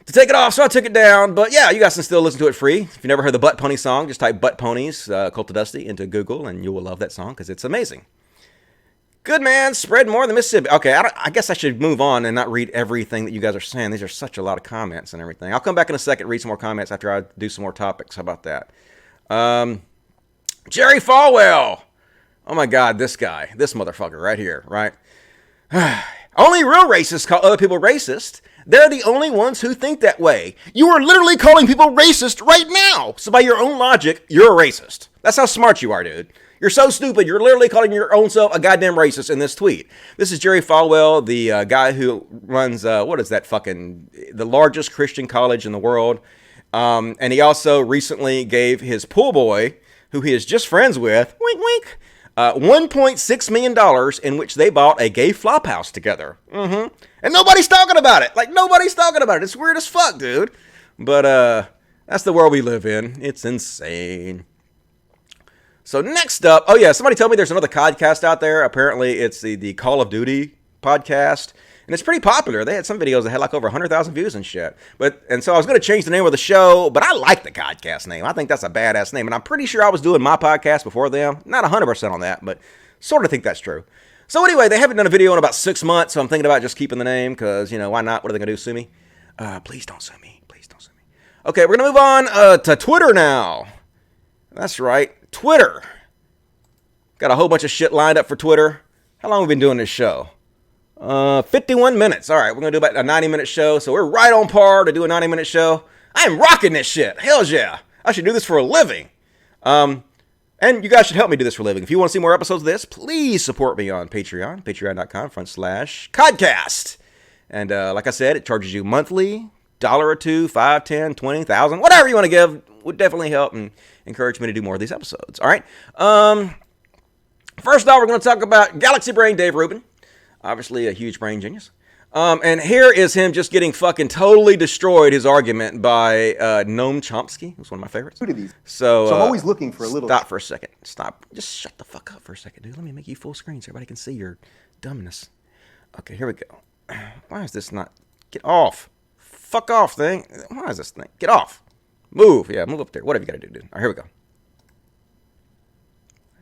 take it off, so I took it down. But yeah, you guys can still listen to it free. If you never heard the Butt Pony song, just type Butt Ponies, Cult of Dusty into Google, and you will love that song because it's amazing. Good man, spread more than Mississippi. Okay, I guess I should move on and not read everything that you guys are saying. These are such a lot of comments and everything. I'll come back in a second and read some more comments after I do some more topics. How about that? Jerry Falwell. Oh my God, this guy. This motherfucker right here, right? Only real racists call other people racist. They're the only ones who think that way. You are literally calling people racist right now. So by your own logic, you're a racist. That's how smart you are, dude. You're so stupid. You're literally calling your own self a goddamn racist in this tweet. This is Jerry Falwell, the guy who runs, the largest Christian college in the world. And he also recently gave his pool boy, who he is just friends with, wink, wink, $1.6 million in which they bought a gay flop house together. And nobody's talking about it. Like, nobody's talking about it. It's weird as fuck, dude. But that's the world we live in. It's insane. So next up, oh yeah, somebody told me there's another CODcast out there. Apparently it's the Call of Duty podcast. And it's pretty popular. They had some videos that had like over 100,000 views and shit. And so I was going to change the name of the show, but I like the CODcast name. I think that's a badass name. And I'm pretty sure I was doing my podcast before them. Not 100% on that, but sort of think that's true. So anyway, they haven't done a video in about 6 months, so I'm thinking about just keeping the name because, you know, why not? What are they going to do, sue me? Please don't sue me. Please don't sue me. Okay, we're going to move on to Twitter now. That's right. Twitter. Got a whole bunch of shit lined up for Twitter. How long have we been doing this show? 51 minutes. All right, we're going to do about a 90-minute show, so we're right on par to do a 90-minute show. I am rocking this shit. Hell yeah. I should do this for a living. And you guys should help me do this for a living. If you want to see more episodes of this, please support me on Patreon, patreon.com/CODcast. And like I said, it charges you monthly, $1 or $2, $5, $10, $20, $1,000, whatever you want to give would definitely help and encourage me to do more of these episodes. All right. First off, we're going to talk about Galaxy Brain Dave Rubin. Obviously a huge brain genius. And here is him just getting fucking totally destroyed, his argument by Noam Chomsky. It was one of my favorites. So I'm always looking for a little... Stop for a second. Stop. Just shut the fuck up for a second, dude. Let me make you full screen so everybody can see your dumbness. Okay, here we go. Why is this not... Get off. Fuck off, thing. Why is this thing? Get off. Move. Yeah, move up there. Whatever you gotta do, dude. All right, here we go.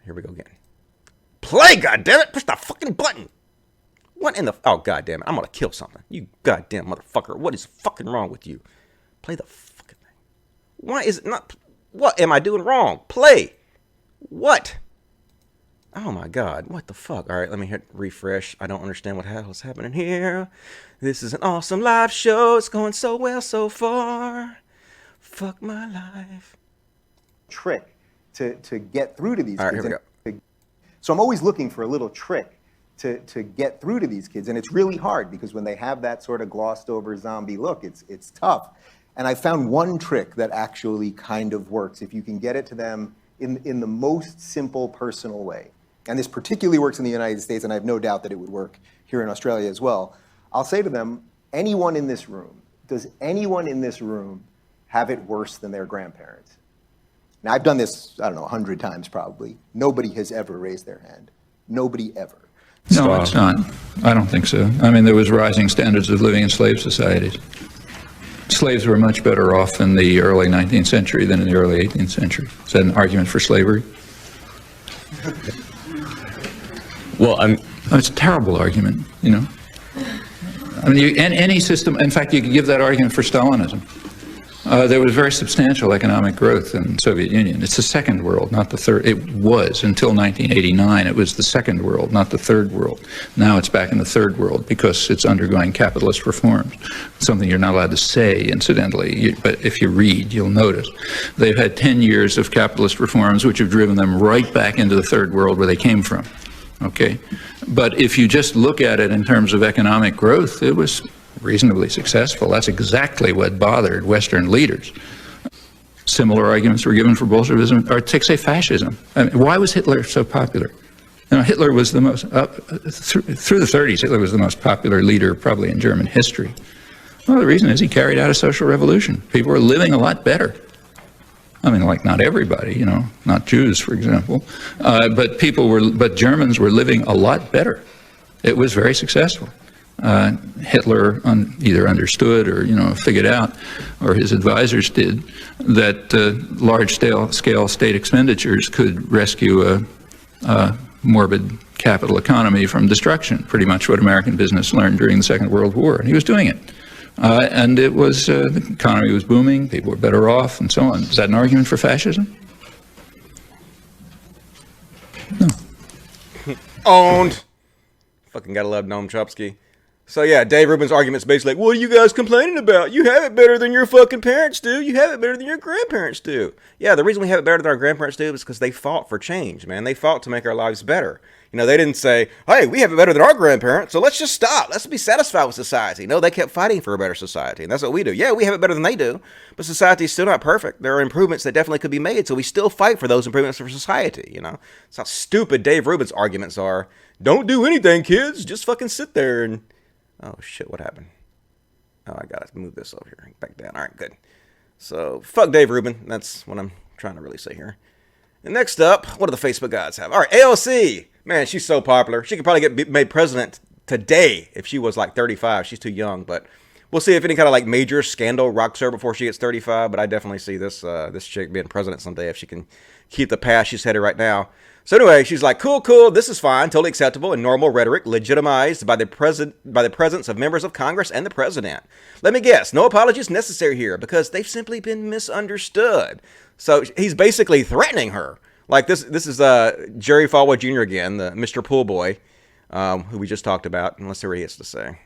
Here we go again. Play, goddammit! Push the fucking button! What in the... Oh, goddammit. I'm gonna kill something. You goddamn motherfucker. What is fucking wrong with you? Play the fucking thing. Why is it not... What am I doing wrong? Play. What? Oh, my God. What the fuck? All right, let me hit refresh. I don't understand what the hell is happening here. This is an awesome live show. It's going so well so far. Fuck my life. Trick to get through to these kids. All right, here we go. So I'm always looking for a little trick to get through to these kids. And it's really hard because when they have that sort of glossed over zombie look, it's tough. And I found one trick that actually kind of works if you can get it to them in the most simple, personal way. And this particularly works in the United States, and I have no doubt that it would work here in Australia as well. I'll say to them, anyone in this room, does anyone in this room have it worse than their grandparents? Now, I've done this, I don't know, 100 times probably. Nobody has ever raised their hand. Nobody ever. No, it's not. I don't think so. I mean, there was rising standards of living in slave societies. Slaves were much better off in the early 19th century than in the early 18th century. Is that an argument for slavery? Well, it's a terrible argument, you know. I mean, any system, in fact, you could give that argument for Stalinism. There was very substantial economic growth in the Soviet Union. It's the second world, not the third. It was, until 1989, it was the second world, not the third world. Now it's back in the third world because it's undergoing capitalist reforms. Something you're not allowed to say, incidentally, but if you read, you'll notice. They've had 10 years of capitalist reforms which have driven them right back into the third world where they came from. Okay? But if you just look at it in terms of economic growth, it was reasonably successful. That's exactly what bothered Western leaders. Similar arguments were given for Bolshevism, or take, say, fascism. I mean, why was Hitler so popular? You know, Hitler was the most, through the 30s, Hitler was the most popular leader probably in German history. Well, the reason is he carried out a social revolution. People were living a lot better. I mean, like, not everybody, you know, not Jews, for example, but Germans were living a lot better. It was very successful. Hitler either understood or, you know, figured out, or his advisors did, that large-scale state expenditures could rescue a morbid capital economy from destruction, pretty much what American business learned during the Second World War. And he was doing it. And it was, the economy was booming, people were better off, and so on. Is that an argument for fascism? No. Owned. Fucking gotta love Noam Chomsky. So yeah, Dave Rubin's argument's basically like, what are you guys complaining about? You have it better than your fucking parents do. You have it better than your grandparents do. Yeah, the reason we have it better than our grandparents do is because they fought for change, man. They fought to make our lives better. You know, they didn't say, hey, we have it better than our grandparents, so let's just stop. Let's be satisfied with society. No, they kept fighting for a better society, and that's what we do. Yeah, we have it better than they do, but society's still not perfect. There are improvements that definitely could be made, so we still fight for those improvements for society, you know? That's how stupid Dave Rubin's arguments are. Don't do anything, kids. Just fucking sit there and... Oh, shit, what happened? Oh, I gotta move this over here. Back down. All right, good. So, fuck Dave Rubin. That's what I'm trying to really say here. And next up, what do the Facebook gods have? All right, AOC. Man, she's so popular. She could probably get made president today if she was like 35. She's too young, but we'll see if any kind of like major scandal rocks her before she gets 35. But I definitely see this chick being president someday if she can keep the path she's headed right now. So anyway, she's like, cool, this is fine, totally acceptable, and normal rhetoric legitimized by the presence of members of Congress and the president. Let me guess, no apologies necessary here because they've simply been misunderstood. So he's basically threatening her. Like this is Jerry Falwell Jr. again, the Mr. Pool Boy, who we just talked about, and let's see what he has to say.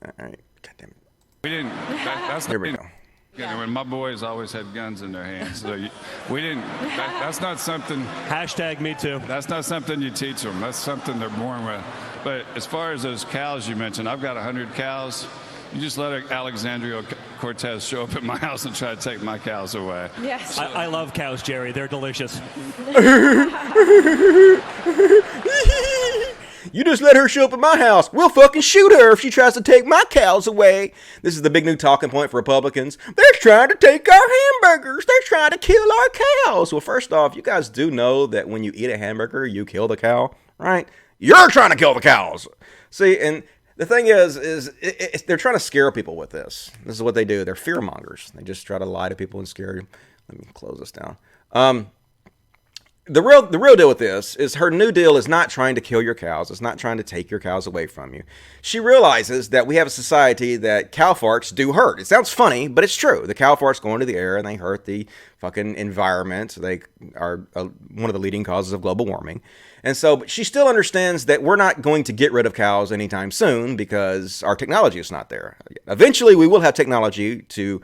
All right, goddamn it. We didn't. Here we go. Yeah. When my boys always had guns in their hands, so we didn't. That's not something. Hashtag me too. That's not something you teach them. That's something they're born with. But as far as those cows you mentioned, I've got 100 cows. You just let Alexandria Cortez show up at my house and try to take my cows away. Yes. I love cows, Jerry. They're delicious. You just let her show up at my house. We'll fucking shoot her if she tries to take my cows away. This is the big new talking point for Republicans. They're trying to take our hamburgers. They're trying to kill our cows. Well, first off, you guys do know that when you eat a hamburger, you kill the cow, right? You're trying to kill the cows. See, and the thing is they're trying to scare people with this. This is what they do. They're fear mongers. They just try to lie to people and scare you. Let me close this down. The real deal with this is her new deal is not trying to kill your cows. It's not trying to take your cows away from you. She realizes that we have a society that cow farts do hurt. It sounds funny, but it's true. The cow farts go into the air and they hurt the fucking environment. They are one of the leading causes of global warming. And so she still understands that we're not going to get rid of cows anytime soon because our technology is not there. Eventually, we will have technology to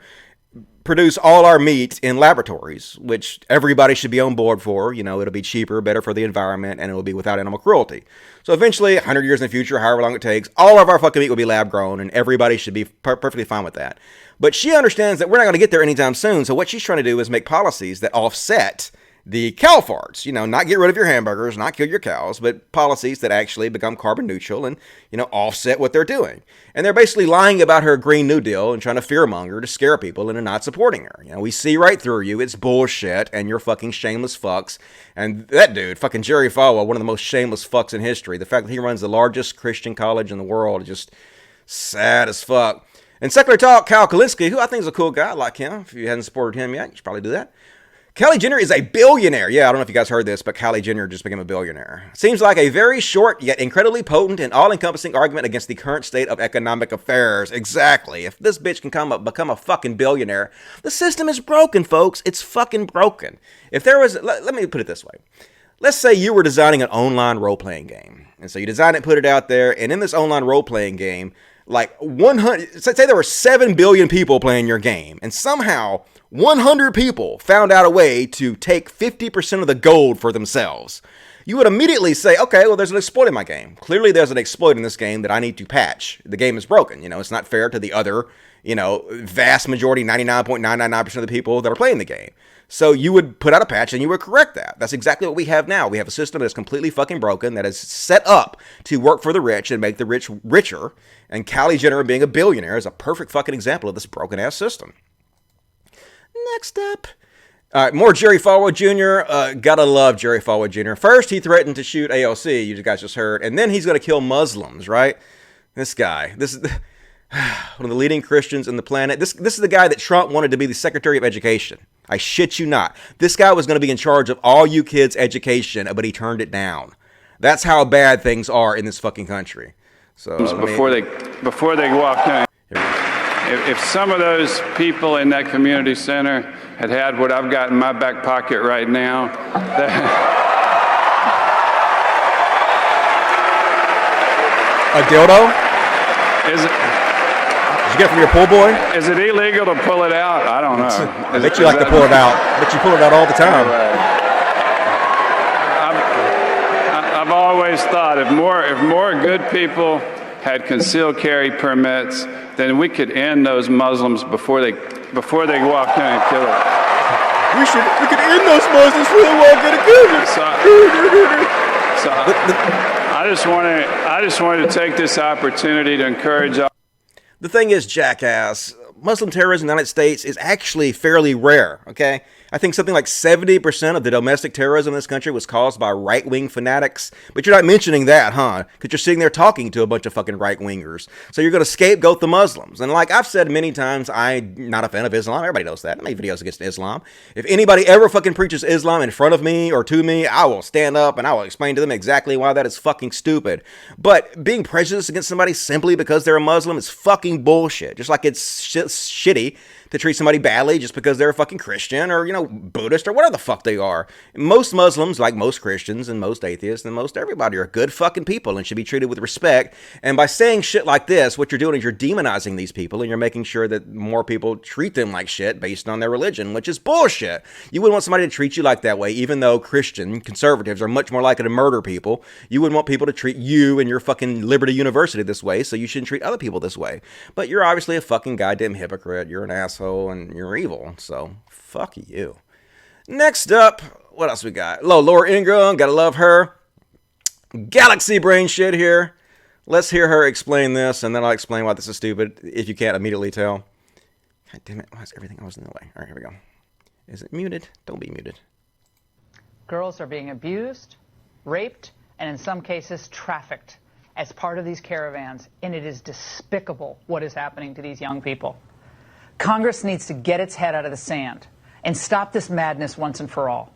produce all our meat in laboratories, which everybody should be on board for. You know, it'll be cheaper, better for the environment, and it'll be without animal cruelty. So eventually, 100 years in the future, however long it takes, all of our fucking meat will be lab grown, and everybody should be perfectly fine with that. But she understands that we're not going to get there anytime soon, so what she's trying to do is make policies that offset the cow farts, you know, not get rid of your hamburgers, not kill your cows, but policies that actually become carbon neutral and, you know, offset what they're doing. And they're basically lying about her Green New Deal and trying to fearmonger to scare people into not supporting her. You know, we see right through you. It's bullshit and you're fucking shameless fucks. And that dude, fucking Jerry Falwell, one of the most shameless fucks in history. The fact that he runs the largest Christian college in the world is just sad as fuck. And Secular Talk, Kyle Kalinske, who I think is a cool guy, I like him. If you hadn't supported him yet, you should probably do that. Kylie Jenner is a billionaire. Yeah, I don't know if you guys heard this, but Kylie Jenner just became a billionaire. Seems like a very short yet incredibly potent and all-encompassing argument against the current state of economic affairs. Exactly. If this bitch can become a fucking billionaire, the system is broken, folks. It's fucking broken. If there was, let me put it this way. Let's say you were designing an online role-playing game. And so you design it, put it out there, and in this online role-playing game, like 100, say there were 7 billion people playing your game, and somehow 100 people found out a way to take 50% of the gold for themselves. You would immediately say, okay, well, there's an exploit in my game. Clearly there's an exploit in this game that I need to patch. The game is broken. You know, it's not fair to the other, you know, vast majority, 99.999% of the people that are playing the game. So you would put out a patch and you would correct that. That's exactly what we have now. We have a system that's completely fucking broken, that is set up to work for the rich and make the rich richer. And Kylie Jenner being a billionaire is a perfect fucking example of this broken ass system. Next up. All right, more Jerry Falwell Jr. Gotta love Jerry Falwell Jr. First, he threatened to shoot AOC, you guys just heard, and then he's going to kill Muslims, right? This guy. This is one of the leading Christians in the planet. This is the guy that Trump wanted to be the Secretary of Education. I shit you not. This guy was going to be in charge of all you kids' education, but he turned it down. That's how bad things are in this fucking country. So before they walked in. If some of those people in that community center had what I've got in my back pocket right now, a dildo? Did you get it from your pool boy? Is it illegal to pull it out? I don't know. I bet you like to pull it out. I bet you pull it out all the time. I've always thought if more good people had concealed carry permits, then we could end those Muslims before they walk in and kill it. We could end those Muslims before they walk in and kill it. So I just wanted to take this opportunity to encourage all. The thing is, jackass, Muslim terrorism in the United States is actually fairly rare, okay? I think something like 70% of the domestic terrorism in this country was caused by right-wing fanatics. But you're not mentioning that, huh? Because you're sitting there talking to a bunch of fucking right-wingers. So you're going to scapegoat the Muslims. And like I've said many times, I'm not a fan of Islam. Everybody knows that. I make videos against Islam. If anybody ever fucking preaches Islam in front of me or to me, I will stand up and I will explain to them exactly why that is fucking stupid. But being prejudiced against somebody simply because they're a Muslim is fucking bullshit. Just like it's shitty to treat somebody badly just because they're a fucking Christian or, you know, Buddhist or whatever the fuck they are. Most Muslims, like most Christians and most atheists and most everybody, are good fucking people and should be treated with respect. And by saying shit like this, what you're doing is you're demonizing these people and you're making sure that more people treat them like shit based on their religion, which is bullshit. You wouldn't want somebody to treat you like that way, even though Christian conservatives are much more likely to murder people. You wouldn't want people to treat you and your fucking Liberty University this way, so you shouldn't treat other people this way. But you're obviously a fucking goddamn hypocrite. You're an asshole and you're evil, so fuck you. Next up, what else we got? Laura Ingraham, gotta love her. galaxy brain shit here. Let's hear her explain this, and then I'll explain why this is stupid, if you can't immediately tell. God damn it, why is everything always in the way? All right, here we go. Is it muted? Don't be muted. Girls are being abused, raped, and in some cases trafficked as part of these caravans, and it is despicable what is happening to these young people. Congress needs to get its head out of the sand and stop this madness once and for all.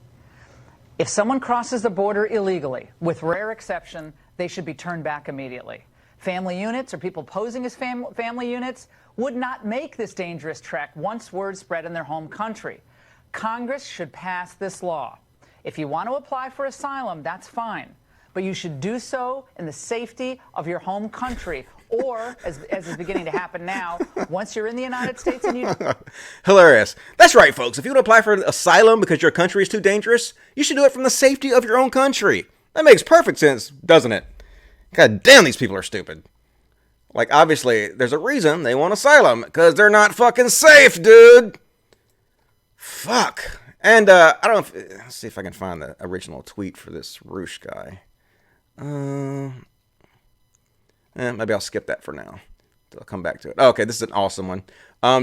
If someone crosses the border illegally, with rare exception, they should be turned back immediately. Family units or people posing as family units would not make this dangerous trek once word spread in their home country. Congress should pass this law. If you want to apply for asylum, that's fine. But you should do so in the safety of your home country. Or, as is beginning to happen now, once you're in the United States and you... Hilarious. That's right, folks. If you want to apply for asylum because your country is too dangerous, you should do it from the safety of your own country. That makes perfect sense, doesn't it? God damn, these people are stupid. Like, obviously, there's a reason they want asylum, because they're not fucking safe, dude. Fuck. And, I don't know if... Let's see if I can find the original tweet for this Roosh guy. Maybe I'll skip that for now. I'll come back to it. Oh, okay, this is an awesome one.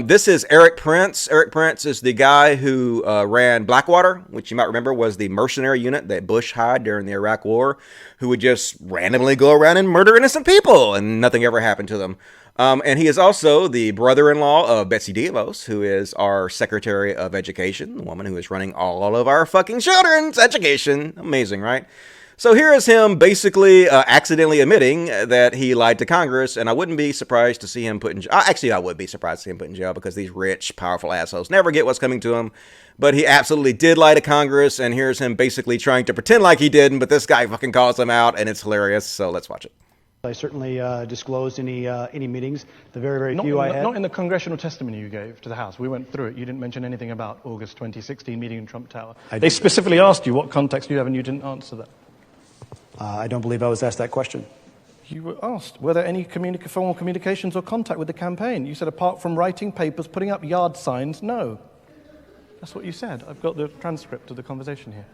This is Eric Prince. Eric Prince is the guy who ran Blackwater, which you might remember was the mercenary unit that Bush had during the Iraq War, who would just randomly go around and murder innocent people, and nothing ever happened to them. And he is also the brother-in-law of Betsy DeVos, who is our Secretary of Education, the woman who is running all of our fucking children's education. Amazing, right? So here is him basically accidentally admitting that he lied to Congress, and I wouldn't be surprised to see him put in jail. Actually, I would be surprised to see him put in jail because these rich, powerful assholes never get what's coming to them. But he absolutely did lie to Congress, and here's him basically trying to pretend like he didn't, but this guy fucking calls him out, and it's hilarious, so let's watch it. I certainly disclosed any meetings, the very few I had. Not in the congressional testimony you gave to the House. We went through it. You didn't mention anything about August 2016 meeting in Trump Tower. They specifically asked you what context you have, and you didn't answer that. I don't believe I was asked that question. You were asked, were there any formal communications or contact with the campaign? You said, apart from writing papers, putting up yard signs, no. That's what you said. I've got the transcript of the conversation here.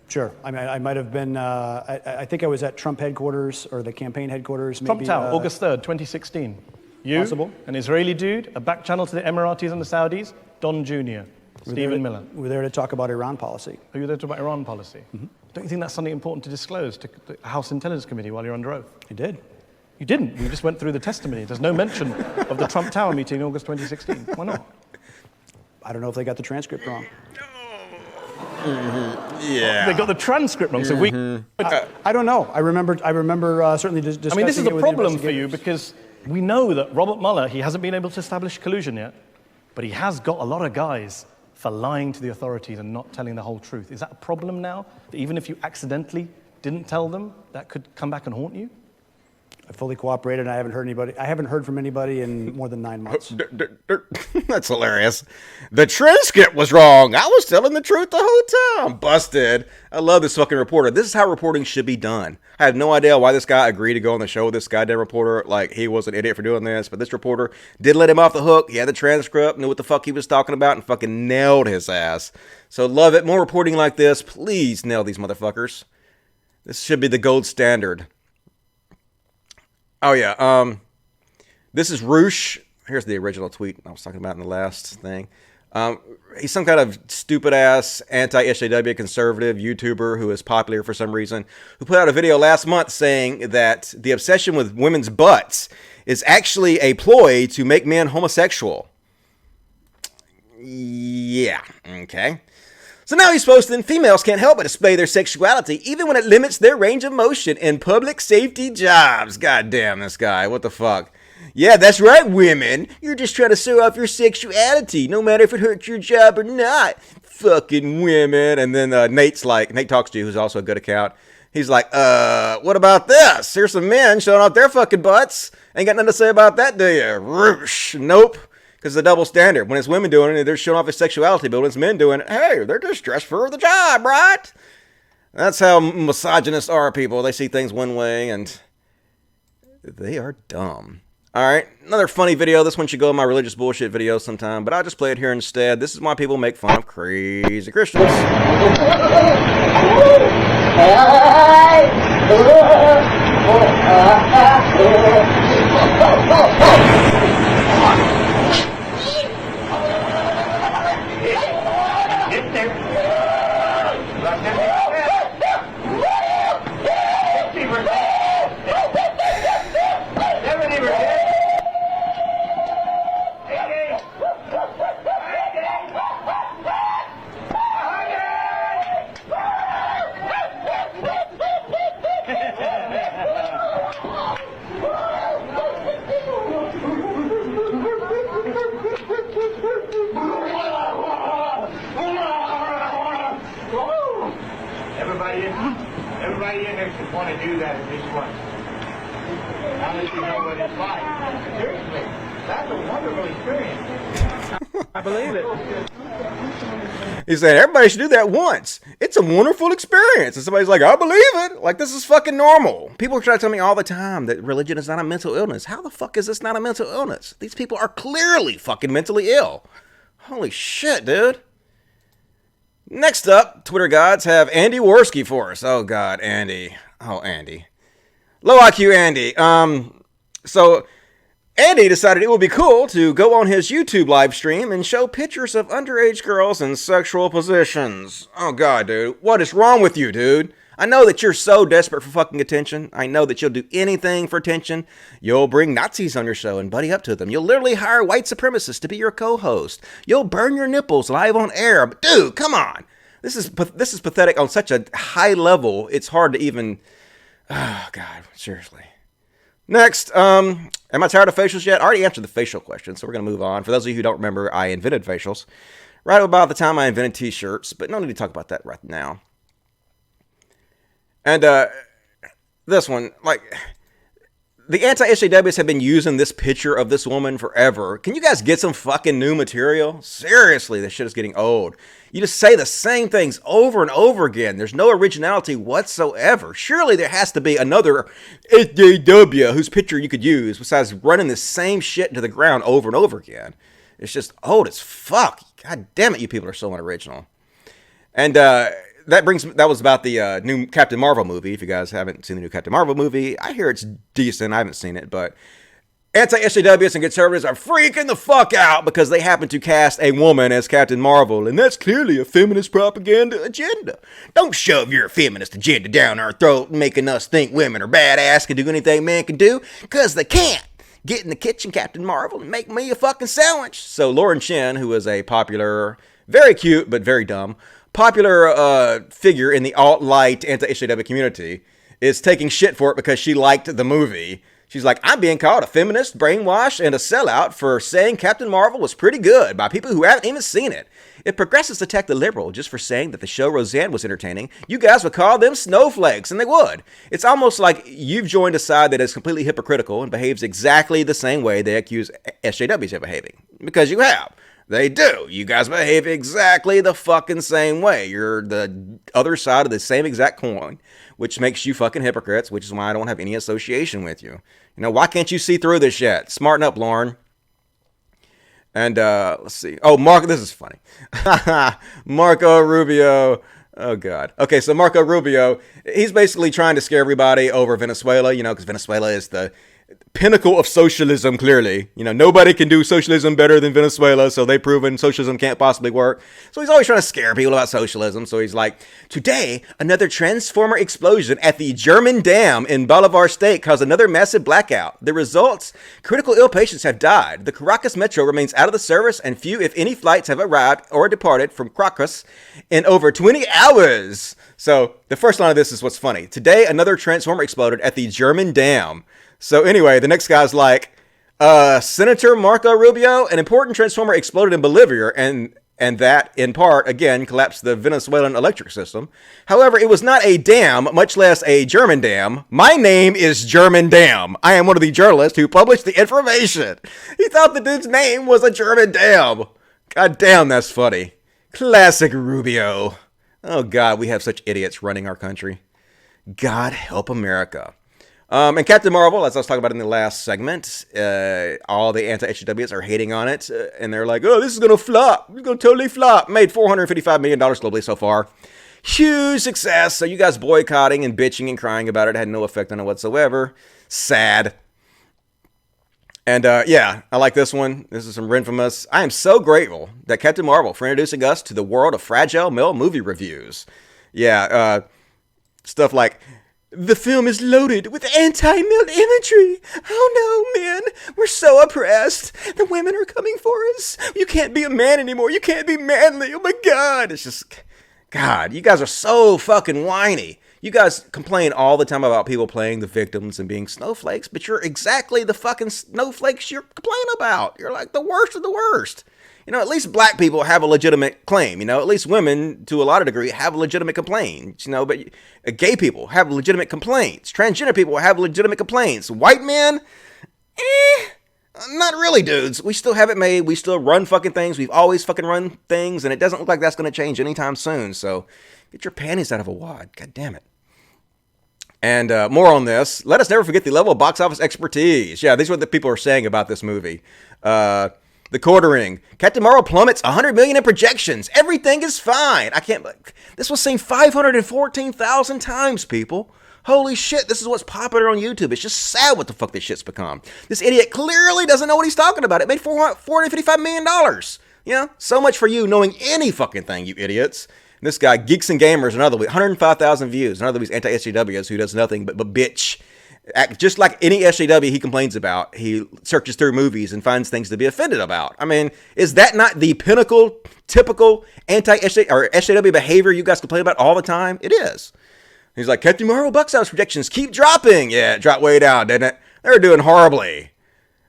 Sure. I mean, I might have been, I think I was at Trump headquarters or the campaign headquarters. Trump Tower, August 3rd, 2016. You, possible. An Israeli dude, a back channel to the Emiratis and the Saudis, Don Jr., Stephen Miller. We're there to talk about Iran policy. Are you there to talk about Iran policy? Mm-hmm. Don't you think that's something important to disclose to the House Intelligence Committee while you're under oath? I did. You didn't. You just went through the testimony. There's no mention of the Trump Tower meeting in August 2016. Why not? I don't know if they got the transcript wrong. Mm-hmm. Yeah. They got the transcript wrong. So I don't know. I remember certainly discussing. I mean, this is it a with problem for you investigators. because we know that Robert Mueller, he hasn't been able to establish collusion yet, but he has got a lot of guys for lying to the authorities and not telling the whole truth. Is that a problem now? That even if you accidentally didn't tell them, that could come back and haunt you? I fully cooperated. I haven't heard from anybody in more than 9 months. That's hilarious. The transcript was wrong. I was telling the truth the whole time. Busted. I love this fucking reporter. This is how reporting should be done. I have no idea why this guy agreed to go on the show with this goddamn reporter. Like, he was an idiot for doing this, but this reporter did let him off the hook. He had the transcript, knew what the fuck he was talking about, and fucking nailed his ass. So love it. More reporting like this. Please nail these motherfuckers. This should be the gold standard. Oh, yeah. This is Roosh. Here's the original tweet I was talking about in the last thing. He's some kind of stupid-ass anti-SJW conservative YouTuber who is popular for some reason, who put out a video last month saying that the obsession with women's butts is actually a ploy to make men homosexual. Yeah, okay. So now he's posting, females can't help but display their sexuality even when it limits their range of motion in public safety jobs. God damn, this guy. What the fuck? Yeah, that's right, women. You're just trying to show off your sexuality, no matter if it hurts your job or not. Fucking women. And then Nate Talks to You, who's also a good account. He's like, what about this? Here's some men showing off their fucking butts. Ain't got nothing to say about that, do you? Roosh. Nope. Because it's a double standard. When it's women doing it, they're showing off their sexuality. But when it's men doing it, hey, they're just dressed for the job, right? That's how misogynists are, people. They see things one way, and they are dumb. All right, another funny video. This one should go in my religious bullshit video sometime, but I'll just play it here instead. This is why people make fun of crazy Christians. Everybody in here should want to do that at least once. Now that you know what it's like. Seriously, that's a wonderful experience. I believe it. He said everybody should do that once. It's a wonderful experience. And somebody's like, I believe it. Like, this is fucking normal. People try to tell me all the time that religion is not a mental illness. How the fuck is this not a mental illness? These people are clearly fucking mentally ill. Holy shit, dude. Next up, Twitter gods have Andy Worski for us. Oh, God, Andy. Oh, Andy. Low IQ Andy. So Andy decided it would be cool to go on his YouTube live stream and show pictures of underage girls in sexual positions. Oh, God, dude. What is wrong with you, dude? I know that you're so desperate for fucking attention. I know that you'll do anything for attention. You'll bring Nazis on your show and buddy up to them. You'll literally hire white supremacists to be your co-host. You'll burn your nipples live on air. But dude, come on. This is pathetic on such a high level. It's hard to even... Oh, God, seriously. Next, am I tired of facials yet? I already answered the facial question, so we're going to move on. For those of you who don't remember, I invented facials right about the time I invented t-shirts, but no need to talk about that right now. And this one, like, the anti-SJWs have been using this picture of this woman forever. Can you guys get some fucking new material? Seriously, this shit is getting old. You just say the same things over and over again. There's no originality whatsoever. Surely there has to be another SJW whose picture you could use besides running the same shit into the ground over and over again. It's just old as fuck. God damn it, you people are so unoriginal. And that was about the new Captain Marvel movie. If you guys haven't seen the new Captain Marvel movie, I hear it's decent. I haven't seen it, but anti-SJWs and conservatives are freaking the fuck out because they happen to cast a woman as Captain Marvel, and that's clearly a feminist propaganda agenda. Don't shove your feminist agenda down our throat, making us think women are badass, can do anything man can do, because they can't. Get in the kitchen, Captain Marvel, and make me a fucking sandwich. So Lauren Shin, who is a popular, very cute, but very dumb, popular figure in the alt-light anti-SJW community, is taking shit for it because she liked the movie. She's like, I'm being called a feminist, brainwashed, and a sellout for saying Captain Marvel was pretty good by people who haven't even seen it. If progressives attack the liberal just for saying that the show Roseanne was entertaining, you guys would call them snowflakes, and they would. It's almost like you've joined a side that is completely hypocritical and behaves exactly the same way they accuse SJWs of behaving. Because you have. They do. You guys behave exactly the fucking same way. You're the other side of the same exact coin, which makes you fucking hypocrites, which is why I don't have any association with you. You know, why can't you see through this shit? Smarten up, Lauren. And let's see. Oh, Mark, this is funny. Marco Rubio. Oh, God. Okay, so Marco Rubio, he's basically trying to scare everybody over Venezuela, you know, because Venezuela is the pinnacle of socialism, clearly. You know, nobody can do socialism better than Venezuela, so they've proven socialism can't possibly work. So he's always trying to scare people about socialism. So he's like, today, another transformer explosion at the German dam in Bolivar State caused another massive blackout. The results, critical ill patients have died. The Caracas Metro remains out of the service, and few, if any, flights have arrived or departed from Caracas in over 20 hours. So the first line of this is what's funny. Today, another transformer exploded at the German dam. So anyway, the next guy's like, Senator Marco Rubio, an important transformer exploded in Bolivia, and that, in part, again, collapsed the Venezuelan electric system. However, it was not a dam, much less a German dam. My name is German Dam. I am one of the journalists who published the information. He thought the dude's name was a German dam. God damn, that's funny. Classic Rubio. Oh, God, we have such idiots running our country. God help America. And Captain Marvel, as I was talking about in the last segment, all the anti-SJWs are hating on it, and they're like, oh, this is going to flop. It's going to totally flop. Made $455 million globally so far. huge success. So you guys boycotting and bitching and crying about it had no effect on it whatsoever. Sad. And yeah, I like this one. This is from Ren from us. I am so grateful that Captain Marvel for introducing us to the world of fragile male movie reviews. Yeah, stuff like, the film is loaded with anti-male imagery. Oh no, men, we're so oppressed. The women are coming for us. You can't be a man anymore. You can't be manly. Oh my God. It's just, God, you guys are so fucking whiny. You guys complain all the time about people playing the victims and being snowflakes, but you're exactly the fucking snowflakes you're complaining about. You're like the worst of the worst. You know, at least black people have a legitimate claim. You know, at least women, to a lot of degree, have legitimate complaints. You know, but gay people have legitimate complaints. Transgender people have legitimate complaints. White men, not really, dudes. We still have it made. We still run fucking things. We've always fucking run things, and it doesn't look like that's going to change anytime soon. So get your panties out of a wad. God damn it. And more on this. Let us never forget the level of box office expertise. Yeah, these are what the people are saying about this movie. The Quartering. Captain Marvel plummets 100 million in projections. Everything is fine. I can't. This was seen 514,000 times, people. Holy shit, this is what's popular on YouTube. It's just sad what the fuck this shit's become. This idiot clearly doesn't know what he's talking about. It made $455 million. Yeah, so much for you knowing any fucking thing, you idiots. This guy, Geeks and Gamers, another week, 105,000 views. Another of these anti-SJWs who does nothing but bitch. Just like any SJW he complains about, he searches through movies and finds things to be offended about. I mean, is that not the pinnacle, typical SJW behavior you guys complain about all the time? It is. He's like, Captain Marvel box office projections keep dropping. Yeah, it dropped way down, didn't it? They're doing horribly.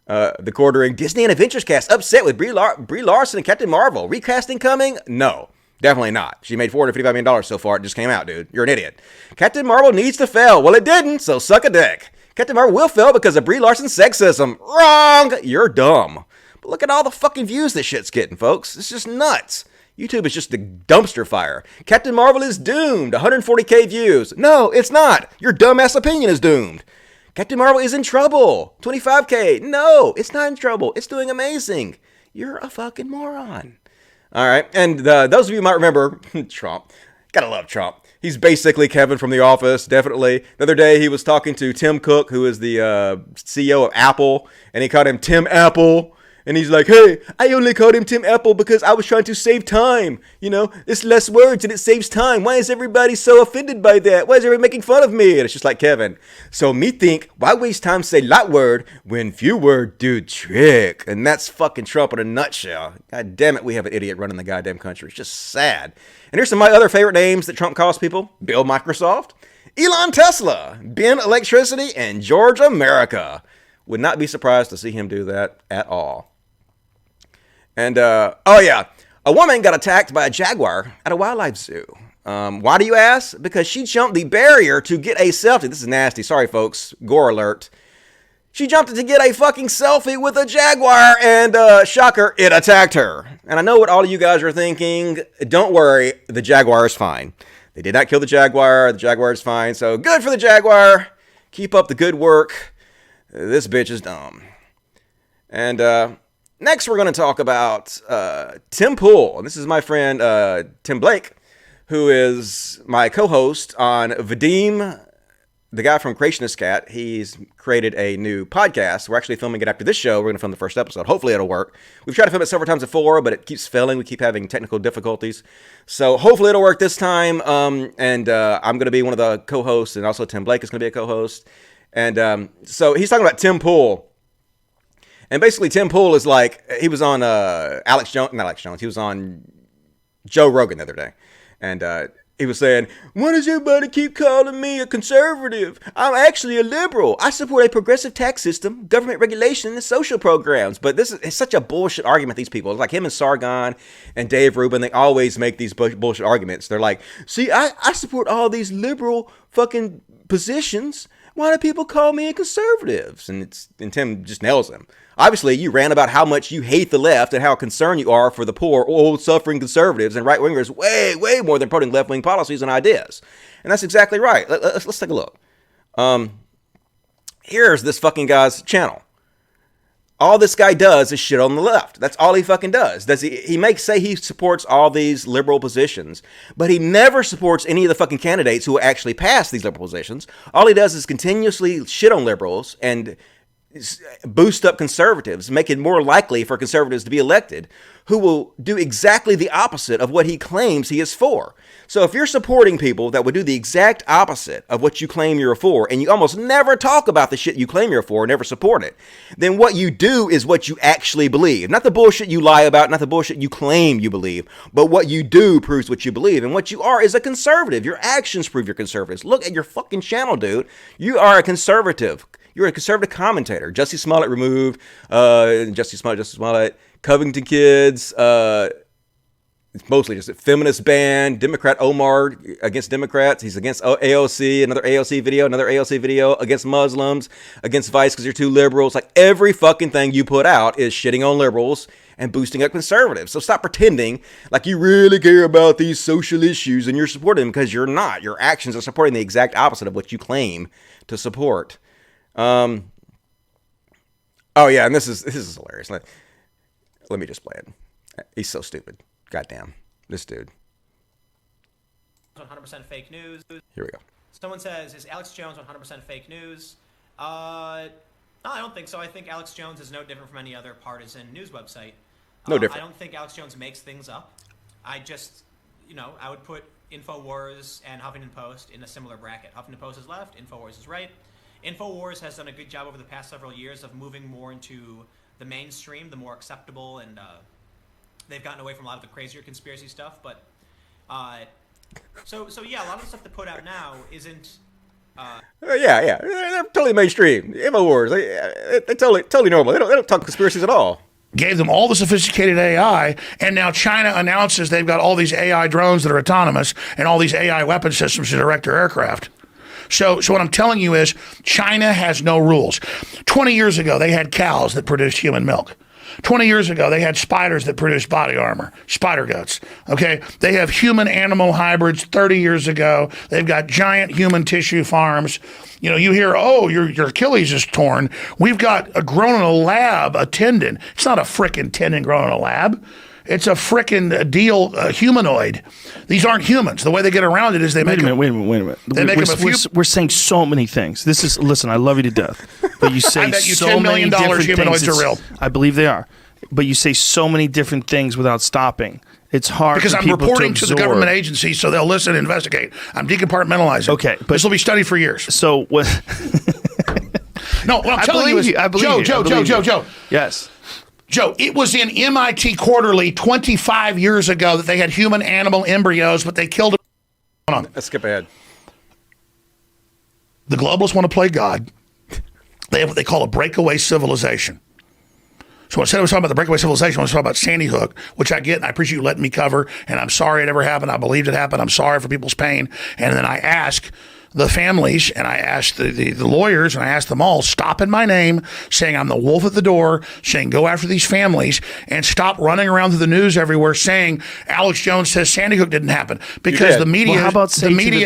The Quartering. Disney and Adventures cast upset with Brie Larson and Captain Marvel. Recasting coming? No. Definitely not. She made $455 million so far. It just came out, dude. You're an idiot. Captain Marvel needs to fail. Well, it didn't, so suck a dick. Captain Marvel will fail because of Brie Larson's sexism. Wrong! You're dumb. But look at all the fucking views this shit's getting, folks. It's just nuts. YouTube is just a dumpster fire. Captain Marvel is doomed. 140k views. No, it's not. Your dumbass opinion is doomed. Captain Marvel is in trouble. 25k. No, it's not in trouble. It's doing amazing. You're a fucking moron. All right, and those of you who might remember Trump. Gotta love Trump. He's basically Kevin from The Office, definitely. The other day, he was talking to Tim Cook, who is the CEO of Apple, and he called him Tim Apple. And he's like, hey, I only called him Tim Apple because I was trying to save time. You know, it's less words and it saves time. Why is everybody so offended by that? Why is everybody making fun of me? And it's just like Kevin. So me think, why waste time say lot word when few word do trick? And that's fucking Trump in a nutshell. God damn it, we have an idiot running the goddamn country. It's just sad. And here's some of my other favorite names that Trump calls people. Bill Microsoft, Elon Tesla, Ben Electricity, and George America. Would not be surprised to see him do that at all. And, oh yeah, a woman got attacked by a jaguar at a wildlife zoo. Why do you ask? Because she jumped the barrier to get a selfie. This is nasty. Sorry, folks. Gore alert. She jumped to get a fucking selfie with a jaguar, and, shocker, it attacked her. And I know what all of you guys are thinking. Don't worry, the jaguar is fine. They did not kill the jaguar. The jaguar is fine. So good for the jaguar. Keep up the good work. This bitch is dumb. And, next, we're going to talk about Tim Pool. And this is my friend Tim Blake, who is my co-host on Vadim, the guy from Creationist Cat. He's created a new podcast. We're actually filming it after this show. We're going to film the first episode. Hopefully it'll work. We've tried to film it several times before, but it keeps failing. We keep having technical difficulties. So hopefully it'll work this time. And I'm going to be one of the co-hosts, and also Tim Blake is going to be a co-host. And so he's talking about Tim Pool. And basically, Tim Pool is like, he was on he was on Joe Rogan the other day. And he was saying, why does everybody keep calling me a conservative? I'm actually a liberal. I support a progressive tax system, government regulation, and social programs. But it's such a bullshit argument, these people. It's like him and Sargon and Dave Rubin, they always make these bullshit arguments. They're like, see, I support all these liberal fucking positions. Why do people call me a conservative? And Tim just nails him. Obviously, you ran about how much you hate the left and how concerned you are for the poor, old, suffering conservatives and right-wingers way, way more than promoting left-wing policies and ideas. And that's exactly right. Let's take a look. Here's this fucking guy's channel. All this guy does is shit on the left. That's all he fucking does. He makes say he supports all these liberal positions, but he never supports any of the fucking candidates who actually pass these liberal positions. All he does is continuously shit on liberals and boost up conservatives, make it more likely for conservatives to be elected, who will do exactly the opposite of what he claims he is for. So if you're supporting people that would do the exact opposite of what you claim you're for, and you almost never talk about the shit you claim you're for, never support it, then what you do is what you actually believe. Not the bullshit you lie about, not the bullshit you claim you believe, but what you do proves what you believe. And what you are is a conservative. Your actions prove you're conservatives. Look at your fucking channel, dude. You are a conservative. You're a conservative commentator. Jussie Smollett removed. Jussie Smollett. Covington kids. It's mostly just a feminist ban. Democrat Omar against Democrats. He's against AOC. Another AOC video. Another AOC video against Muslims. Against Vice because you're too liberals. Like every fucking thing you put out is shitting on liberals and boosting up conservatives. So stop pretending like you really care about these social issues and you're supporting them, because you're not. Your actions are supporting the exact opposite of what you claim to support. Oh yeah, and this is hilarious. Let me just play it. He's so stupid. Goddamn, this dude. 100% fake news. Here we go. Someone says, is Alex Jones 100% fake news? No, I don't think so. I think Alex Jones is no different from any other partisan news website. No different. I don't think Alex Jones makes things up. I just, I would put Infowars and Huffington Post in a similar bracket. Huffington Post is left, Infowars is right. Infowars has done a good job over the past several years of moving more into the mainstream, the more acceptable, and they've gotten away from a lot of the crazier conspiracy stuff. But so yeah, a lot of the stuff they put out now isn't. Yeah, they're totally mainstream. Infowars, they're totally normal. They don't talk conspiracies at all. Gave them all the sophisticated AI, and now China announces they've got all these AI drones that are autonomous and all these AI weapon systems to direct their aircraft. So what I'm telling you is China has no rules. 20 years ago, they had cows that produced human milk. 20 years ago, they had spiders that produced body armor, spider guts. Okay, they have human-animal hybrids. 30 years ago, they've got giant human tissue farms. You hear, oh, your Achilles is torn. We've got a grown in a lab, a tendon. It's not a frickin' tendon grown in a lab. It's a frickin' deal, humanoid. These aren't humans. The way they get around it is they make them. Wait a minute. They make them we're saying so many things. Listen, I love you to death, but you say I bet you so $10 million many different humanoids things. are real. I believe they are, but you say so many different things without stopping. It's hard because for I'm people reporting to the government agency, so they'll listen and investigate. I'm decompartmentalizing. Okay, but this will be studied for years. So what? No, what I'm telling you is, Joe. Yes. Joe, it was in MIT Quarterly 25 years ago that they had human-animal embryos, but they killed them. Let's skip ahead. The globalists want to play God. They have what they call a breakaway civilization. So instead of talking about the breakaway civilization, I want to talk about Sandy Hook, which I get, and I appreciate you letting me cover, and I'm sorry it ever happened. I believed it happened. I'm sorry for people's pain. And then I ask the families, and I asked the lawyers, and I asked them all, stop in my name, saying I'm the wolf at the door, saying go after these families, and stop running around through the news everywhere saying Alex Jones says Sandy Hook didn't happen. Because the media,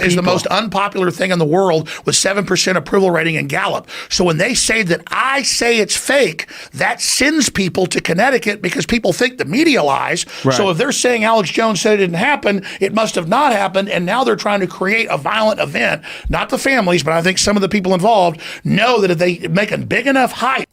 is the most unpopular thing in the world with 7% approval rating in Gallup. So when they say that I say it's fake, that sends people to Connecticut because people think the media lies. Right. So if they're saying Alex Jones said it didn't happen, it must have not happened, and now they're trying to create a violent event. Not the families, but I think some of the people involved know that if they make a big enough hype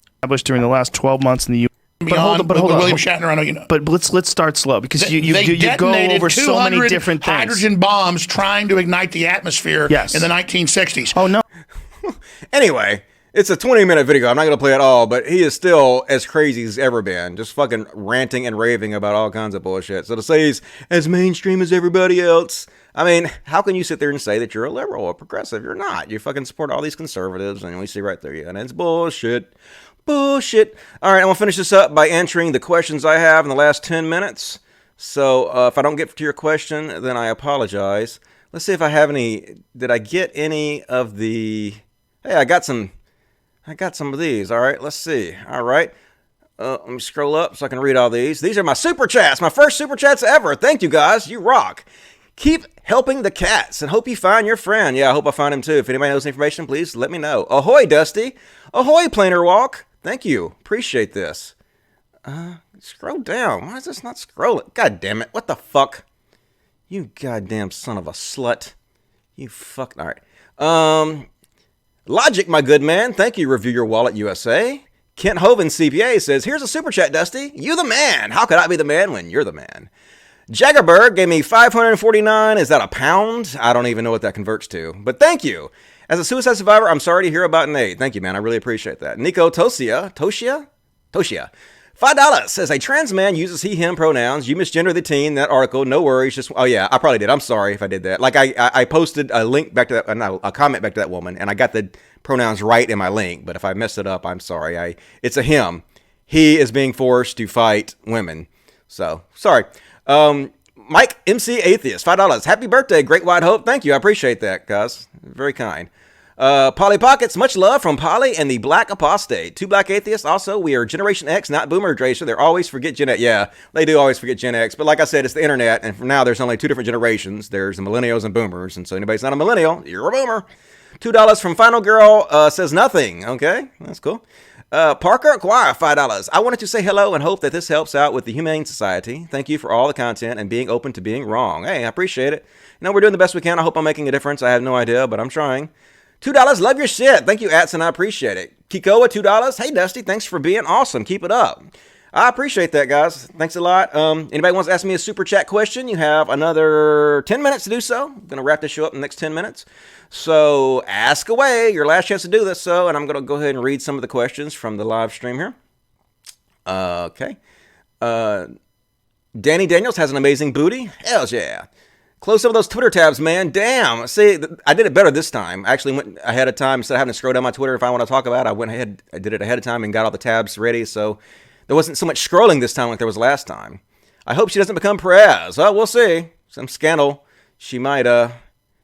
during the last 12 months in the U.S. But hold on. William Shatner, I know you know. But let's start slow because you go over so many different things. Hydrogen bombs trying to ignite the atmosphere in the 1960s. Oh, no. Anyway, it's a 20-minute video. I'm not going to play it all, but he is still as crazy as ever been. Just fucking ranting and raving about all kinds of bullshit. So to say he's as mainstream as everybody else, I mean, how can you sit there and say that you're a liberal or progressive? You're not. You fucking support all these conservatives, and we see right through you. And it's bullshit. Bullshit. All right, I'm going to finish this up by answering the questions I have in the last 10 minutes. So if I don't get to your question, then I apologize. Let's see if I have any. Did I get any of the... Hey, I got some of these. All right, let's see. All right. Let me scroll up so I can read all these. These are my super chats. My first super chats ever. Thank you, guys. You rock. Keep helping the cats and hope you find your friend. Yeah, I hope I find him too. If anybody knows information, please let me know. Ahoy, Dusty. Ahoy, Planer Walk. Thank you. Appreciate this. Scroll down. Why is this not scrolling? God damn it. What the fuck? You goddamn son of a slut. You fuck. All right. Logic, my good man. Thank you, Review Your Wallet USA. Kent Hoven, CPA, says, here's a super chat, Dusty. You the man. How could I be the man when you're the man? Jaggerberg gave me $549. Is that a pound? I don't even know what that converts to. But thank you. As a suicide survivor, I'm sorry to hear about Nate. Thank you, man. I really appreciate that. Nico Toshia. $5 says, a trans man uses he, him pronouns. You misgender the teen. That article. No worries. Just, oh, yeah, I probably did. I'm sorry if I did that. Like, I posted a link back to that, no, a comment back to that woman, and I got the pronouns right in my link. But if I messed it up, I'm sorry. It's a him. He is being forced to fight women. So, sorry. Mike MC Atheist, $5. Happy birthday, Great White Hope. Thank you. I appreciate that, guys. Very kind. Polly Pockets, much love from Polly and the Black Apostate. 2 Black Atheists. Also, we are Generation X, not Boomer Tracer. They always forget Gen X. Yeah, they do always forget Gen X. But like I said, it's the internet. And for now, there's only 2 different generations. There's the millennials and boomers. And so anybody's not a millennial, you're a boomer. $2 from Final Girl says nothing. Okay, that's cool. Parker Acquire, $5. I wanted to say hello and hope that this helps out with the Humane Society. Thank you for all the content and being open to being wrong. Hey, I appreciate it. You know, we're doing the best we can. I hope I'm making a difference. I have no idea, but I'm trying. $2, love your shit. Thank you, Atson. I appreciate it. Kikoa, $2. Hey, Dusty, thanks for being awesome. Keep it up. I appreciate that, guys. Thanks a lot. Anybody wants to ask me a super chat question? You have another 10 minutes to do so. I'm going to wrap this show up in the next 10 minutes. So ask away. Your last chance to do this. And I'm going to go ahead and read some of the questions from the live stream here. Okay. Danny Daniels has an amazing booty. Hells yeah. Close some of those Twitter tabs, man. Damn. See, I did it better this time. I actually went ahead of time. Instead of having to scroll down my Twitter if I want to talk about it, I did it ahead of time and got all the tabs ready. So there wasn't so much scrolling this time like there was last time. I hope she doesn't become Perez. Oh, we'll see. Some scandal. She might,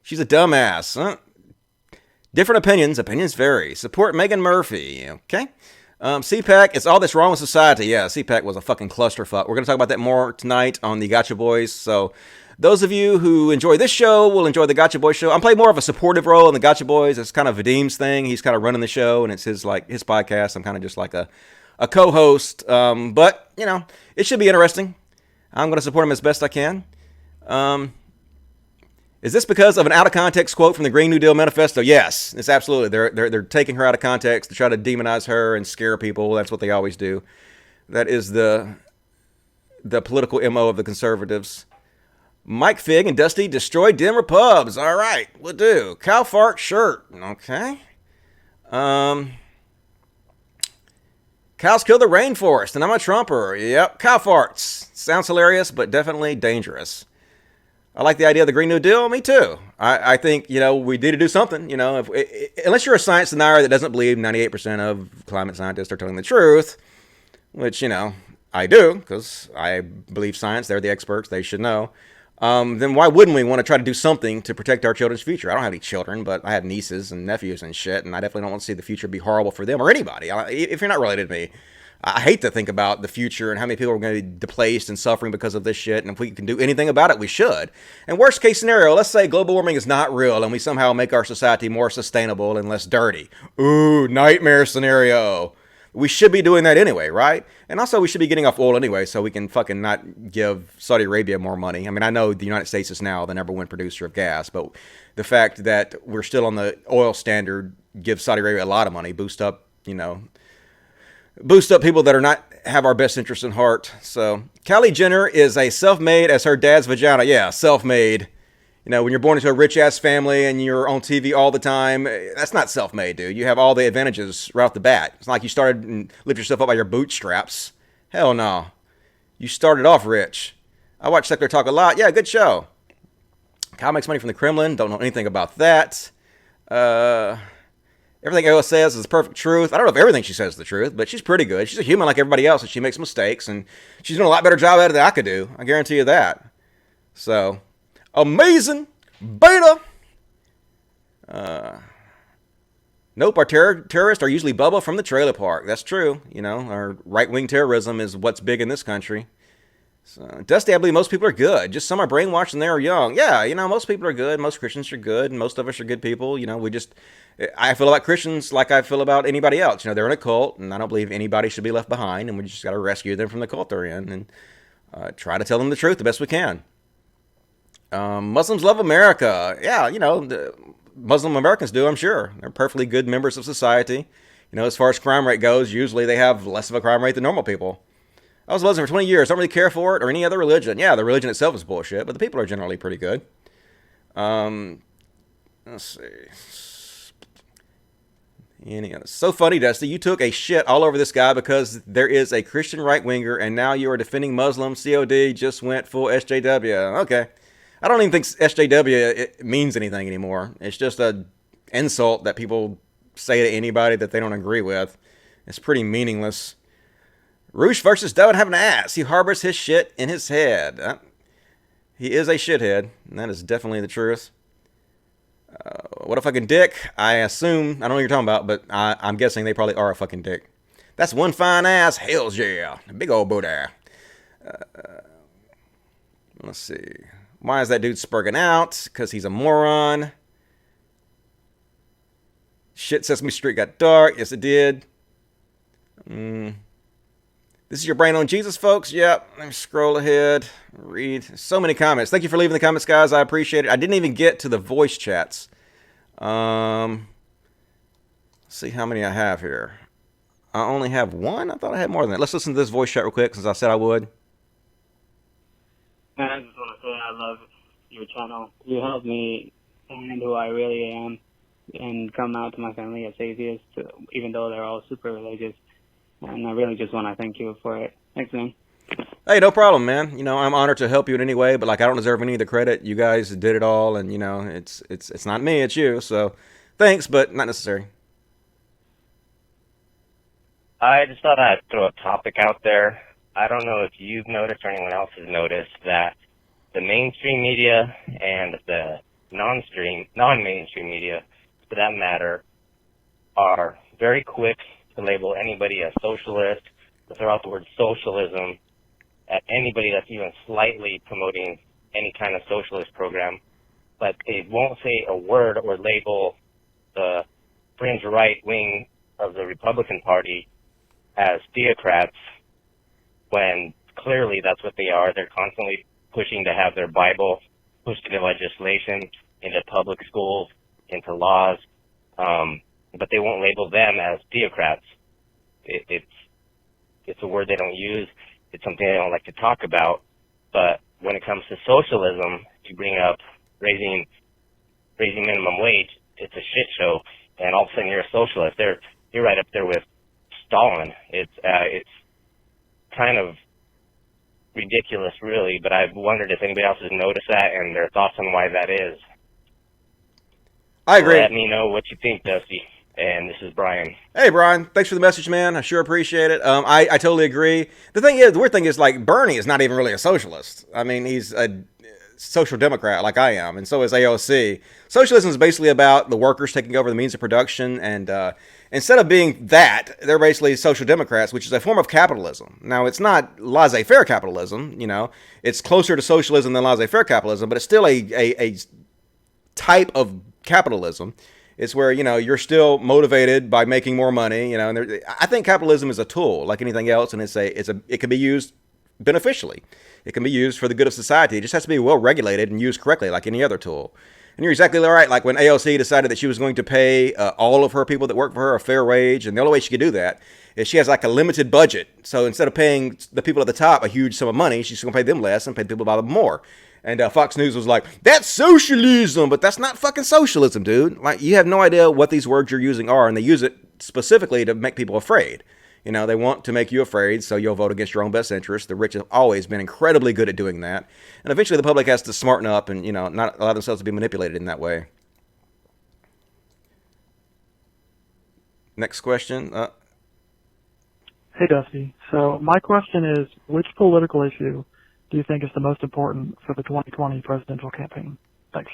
she's a dumbass. Huh? Different opinions. Opinions vary. Support Megan Murphy. Okay. CPAC, it's all that's wrong with society. Yeah, CPAC was a fucking clusterfuck. We're going to talk about that more tonight on the Gotcha Boys. So those of you who enjoy this show will enjoy the Gotcha Boys show. I'm playing more of a supportive role in the Gotcha Boys. It's kind of Vadim's thing. He's kind of running the show, and it's his podcast. I'm kind of just like a co-host. But, you know, it should be interesting. I'm going to support him as best I can. Is this because of an out-of-context quote from the Green New Deal Manifesto? Yes, it's absolutely. They're taking her out of context to try to demonize her and scare people. That's what they always do. That is the political MO of the conservatives. Mike Fig and Dusty destroy dim repubs. All right, we'll do. Cow fart shirt. Okay. Cows kill the rainforest, and I'm a Trumper. Yep, cow farts. Sounds hilarious, but definitely dangerous. I like the idea of the Green New Deal. Me too. I think, you know, we need to do something. You know, unless you're a science denier that doesn't believe 98% of climate scientists are telling the truth, which, you know, I do, because I believe science. They're the experts. They should know. Then why wouldn't we want to try to do something to protect our children's future? I don't have any children, but I have nieces and nephews and shit, and I definitely don't want to see the future be horrible for them or anybody. If you're not related to me, I hate to think about the future and how many people are going to be displaced and suffering because of this shit, and if we can do anything about it, we should. And worst case scenario, let's say global warming is not real, and we somehow make our society more sustainable and less dirty. Ooh, nightmare scenario. We should be doing that anyway, right? And also we should be getting off oil anyway so we can fucking not give Saudi Arabia more money. I mean, I know the United States is now the #1 producer of gas, but the fact that we're still on the oil standard gives Saudi Arabia a lot of money, boost up people that are not have our best interests in heart. So Kylie Jenner is a self-made as her dad's vagina. Yeah, self-made. You know, when you're born into a rich-ass family and you're on TV all the time, that's not self-made, dude. You have all the advantages right off the bat. It's not like you started and lifted yourself up by your bootstraps. Hell no. You started off rich. I watch Secular Talk a lot. Yeah, good show. Kyle makes money from the Kremlin. Don't know anything about that. Everything Ella says is the perfect truth. I don't know if everything she says is the truth, but she's pretty good. She's a human like everybody else, and she makes mistakes, and she's doing a lot better job at it than I could do. I guarantee you that. So, amazing beta. Nope, our terrorists are usually Bubba from the trailer park. That's true. You know, our right-wing terrorism is what's big in this country. So, Dusty, I believe most people are good. Just some are brainwashed and they are young. Yeah, most people are good. Most Christians are good. And most of us are good people. I feel about Christians like I feel about anybody else. They're in a cult, and I don't believe anybody should be left behind, and we just got to rescue them from the cult they're in and try to tell them the truth the best we can. Muslims love America. Yeah, the Muslim Americans do, I'm sure. They're perfectly good members of society. As far as crime rate goes, usually they have less of a crime rate than normal people. I was a Muslim for 20 years. Don't really care for it or any other religion. Yeah, the religion itself is bullshit, but the people are generally pretty good. Let's see. So funny, Dusty. You took a shit all over this guy because there is a Christian right-winger, and now you are defending Muslims. COD just went full SJW. Okay. I don't even think SJW means anything anymore. It's just an insult that people say to anybody that they don't agree with. It's pretty meaningless. Roosh versus don't have an ass. He harbors his shit in his head. He is a shithead, and that is definitely the truth. What a fucking dick. I assume, I don't know what you're talking about, but I'm guessing they probably are a fucking dick. That's one fine ass. Hells yeah. Big old booty. Let's see. Why is that dude spurging out? Because he's a moron. Shit, Sesame Street got dark. Yes, it did. This is your brain on Jesus, folks. Yep. Let me scroll ahead. Read. So many comments. Thank you for leaving the comments, guys. I appreciate it. I didn't even get to the voice chats. Let's see how many I have here. I only have one? I thought I had more than that. Let's listen to this voice chat real quick since I said I would. I just want to say I love your channel. You helped me find who I really am and come out to my family as atheists, even though they're all super religious. And I really just want to thank you for it. Thanks, man. Hey, no problem, man. I'm honored to help you in any way, but I don't deserve any of the credit. You guys did it all, and it's not me, it's you. So, thanks, but not necessary. I just thought I'd throw a topic out there. I don't know if you've noticed or anyone else has noticed that the mainstream media and the non-mainstream media, for that matter, are very quick to label anybody a socialist, to throw out the word socialism at anybody that's even slightly promoting any kind of socialist program, but they won't say a word or label the fringe right wing of the Republican Party as theocrats when clearly that's what they are. They're constantly pushing to have their Bible pushed into legislation, into public schools, into laws, but they won't label them as theocrats. It's a word they don't use. It's something they don't like to talk about. But when it comes to socialism, you bring up raising minimum wage, it's a shit show, and all of a sudden you're a socialist. You're right up there with Stalin. It's kind of ridiculous, really, but I've wondered if anybody else has noticed that and their thoughts on why that is. I agree. Let me know what you think, Dusty. And this is Brian. Hey, Brian. Thanks for the message, man. I sure appreciate it. I totally agree. The weird thing is, Bernie is not even really a socialist. I mean, he's a social democrat like I am, and so is AOC. Socialism is basically about the workers taking over the means of production, and instead of being that, they're basically social democrats, which is a form of capitalism. Now, it's not laissez-faire capitalism, It's closer to socialism than laissez-faire capitalism, but it's still a type of capitalism. It's where, you're still motivated by making more money, and I think capitalism is a tool like anything else, and it can be used beneficially. It can be used for the good of society. It just has to be well regulated and used correctly like any other tool. And you're exactly right. Like when AOC decided that she was going to pay all of her people that work for her a fair wage, and the only way she could do that is she has like a limited budget. So instead of paying the people at the top a huge sum of money, she's going to pay them less and pay the people above them more. And Fox News was like, that's socialism, but that's not fucking socialism, dude. Like, you have no idea what these words you're using are, and they use it specifically to make people afraid. They want to make you afraid, so you'll vote against your own best interest. The rich have always been incredibly good at doing that. And eventually the public has to smarten up and, not allow themselves to be manipulated in that way. Next question. Hey, Dusty. So my question is, which political issue do you think is the most important for the 2020 presidential campaign? Thanks.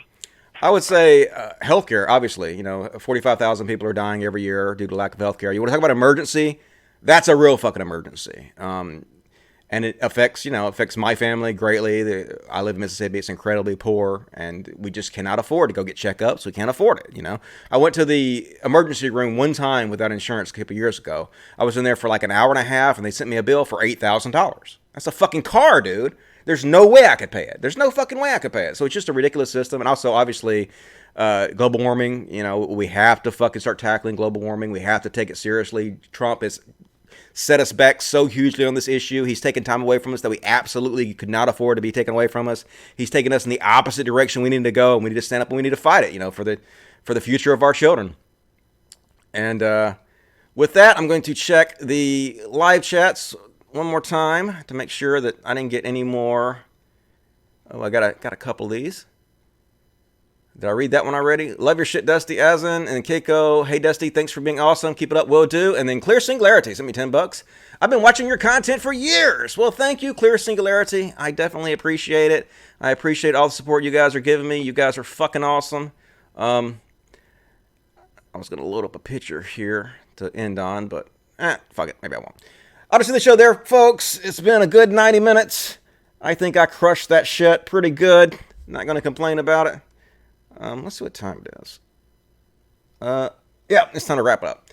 I would say healthcare, obviously. 45,000 people are dying every year due to lack of healthcare. You want to talk about emergency? That's a real fucking emergency. And it affects my family greatly. I live in Mississippi. It's incredibly poor, and we just cannot afford to go get checkups. We can't afford it, I went to the emergency room one time without insurance a couple years ago. I was in there for like an hour and a half, and they sent me a bill for $8,000. That's a fucking car, dude. There's no way I could pay it. There's no fucking way I could pay it. So it's just a ridiculous system. And also, obviously, global warming, we have to fucking start tackling global warming. We have to take it seriously. Trump has set us back so hugely on this issue. He's taken time away from us that we absolutely could not afford to be taken away from us. He's taken us in the opposite direction we need to go, and we need to stand up and we need to fight it, for the future of our children. And with that, I'm going to check the live chats one more time to make sure that I didn't get any more. Oh, I got a couple of these. Did I read that one already? Love your shit, Dusty Asin and Keiko. Hey, Dusty, thanks for being awesome. Keep it up, will do. And then Clear Singularity sent me $10. I've been watching your content for years. Well, thank you, Clear Singularity. I definitely appreciate it. I appreciate all the support you guys are giving me. You guys are fucking awesome. I was going to load up a picture here to end on, but fuck it. Maybe I won't. Obviously, the show there, folks. It's been a good 90 minutes. I think I crushed that shit pretty good. Not going to complain about it. Let's see what time it is. Yeah, it's time to wrap it up.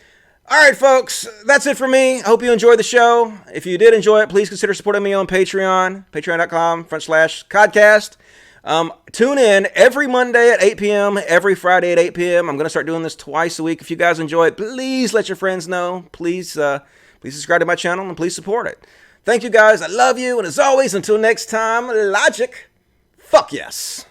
All right, folks, that's it for me. I hope you enjoyed the show. If you did enjoy it, please consider supporting me on Patreon, patreon.com/CODcast. Tune in every Monday at 8 p.m., every Friday at 8 p.m. I'm going to start doing this twice a week. If you guys enjoy it, please let your friends know. Please subscribe to my channel and please support it. Thank you, guys. I love you. And as always, until next time, logic, fuck yes.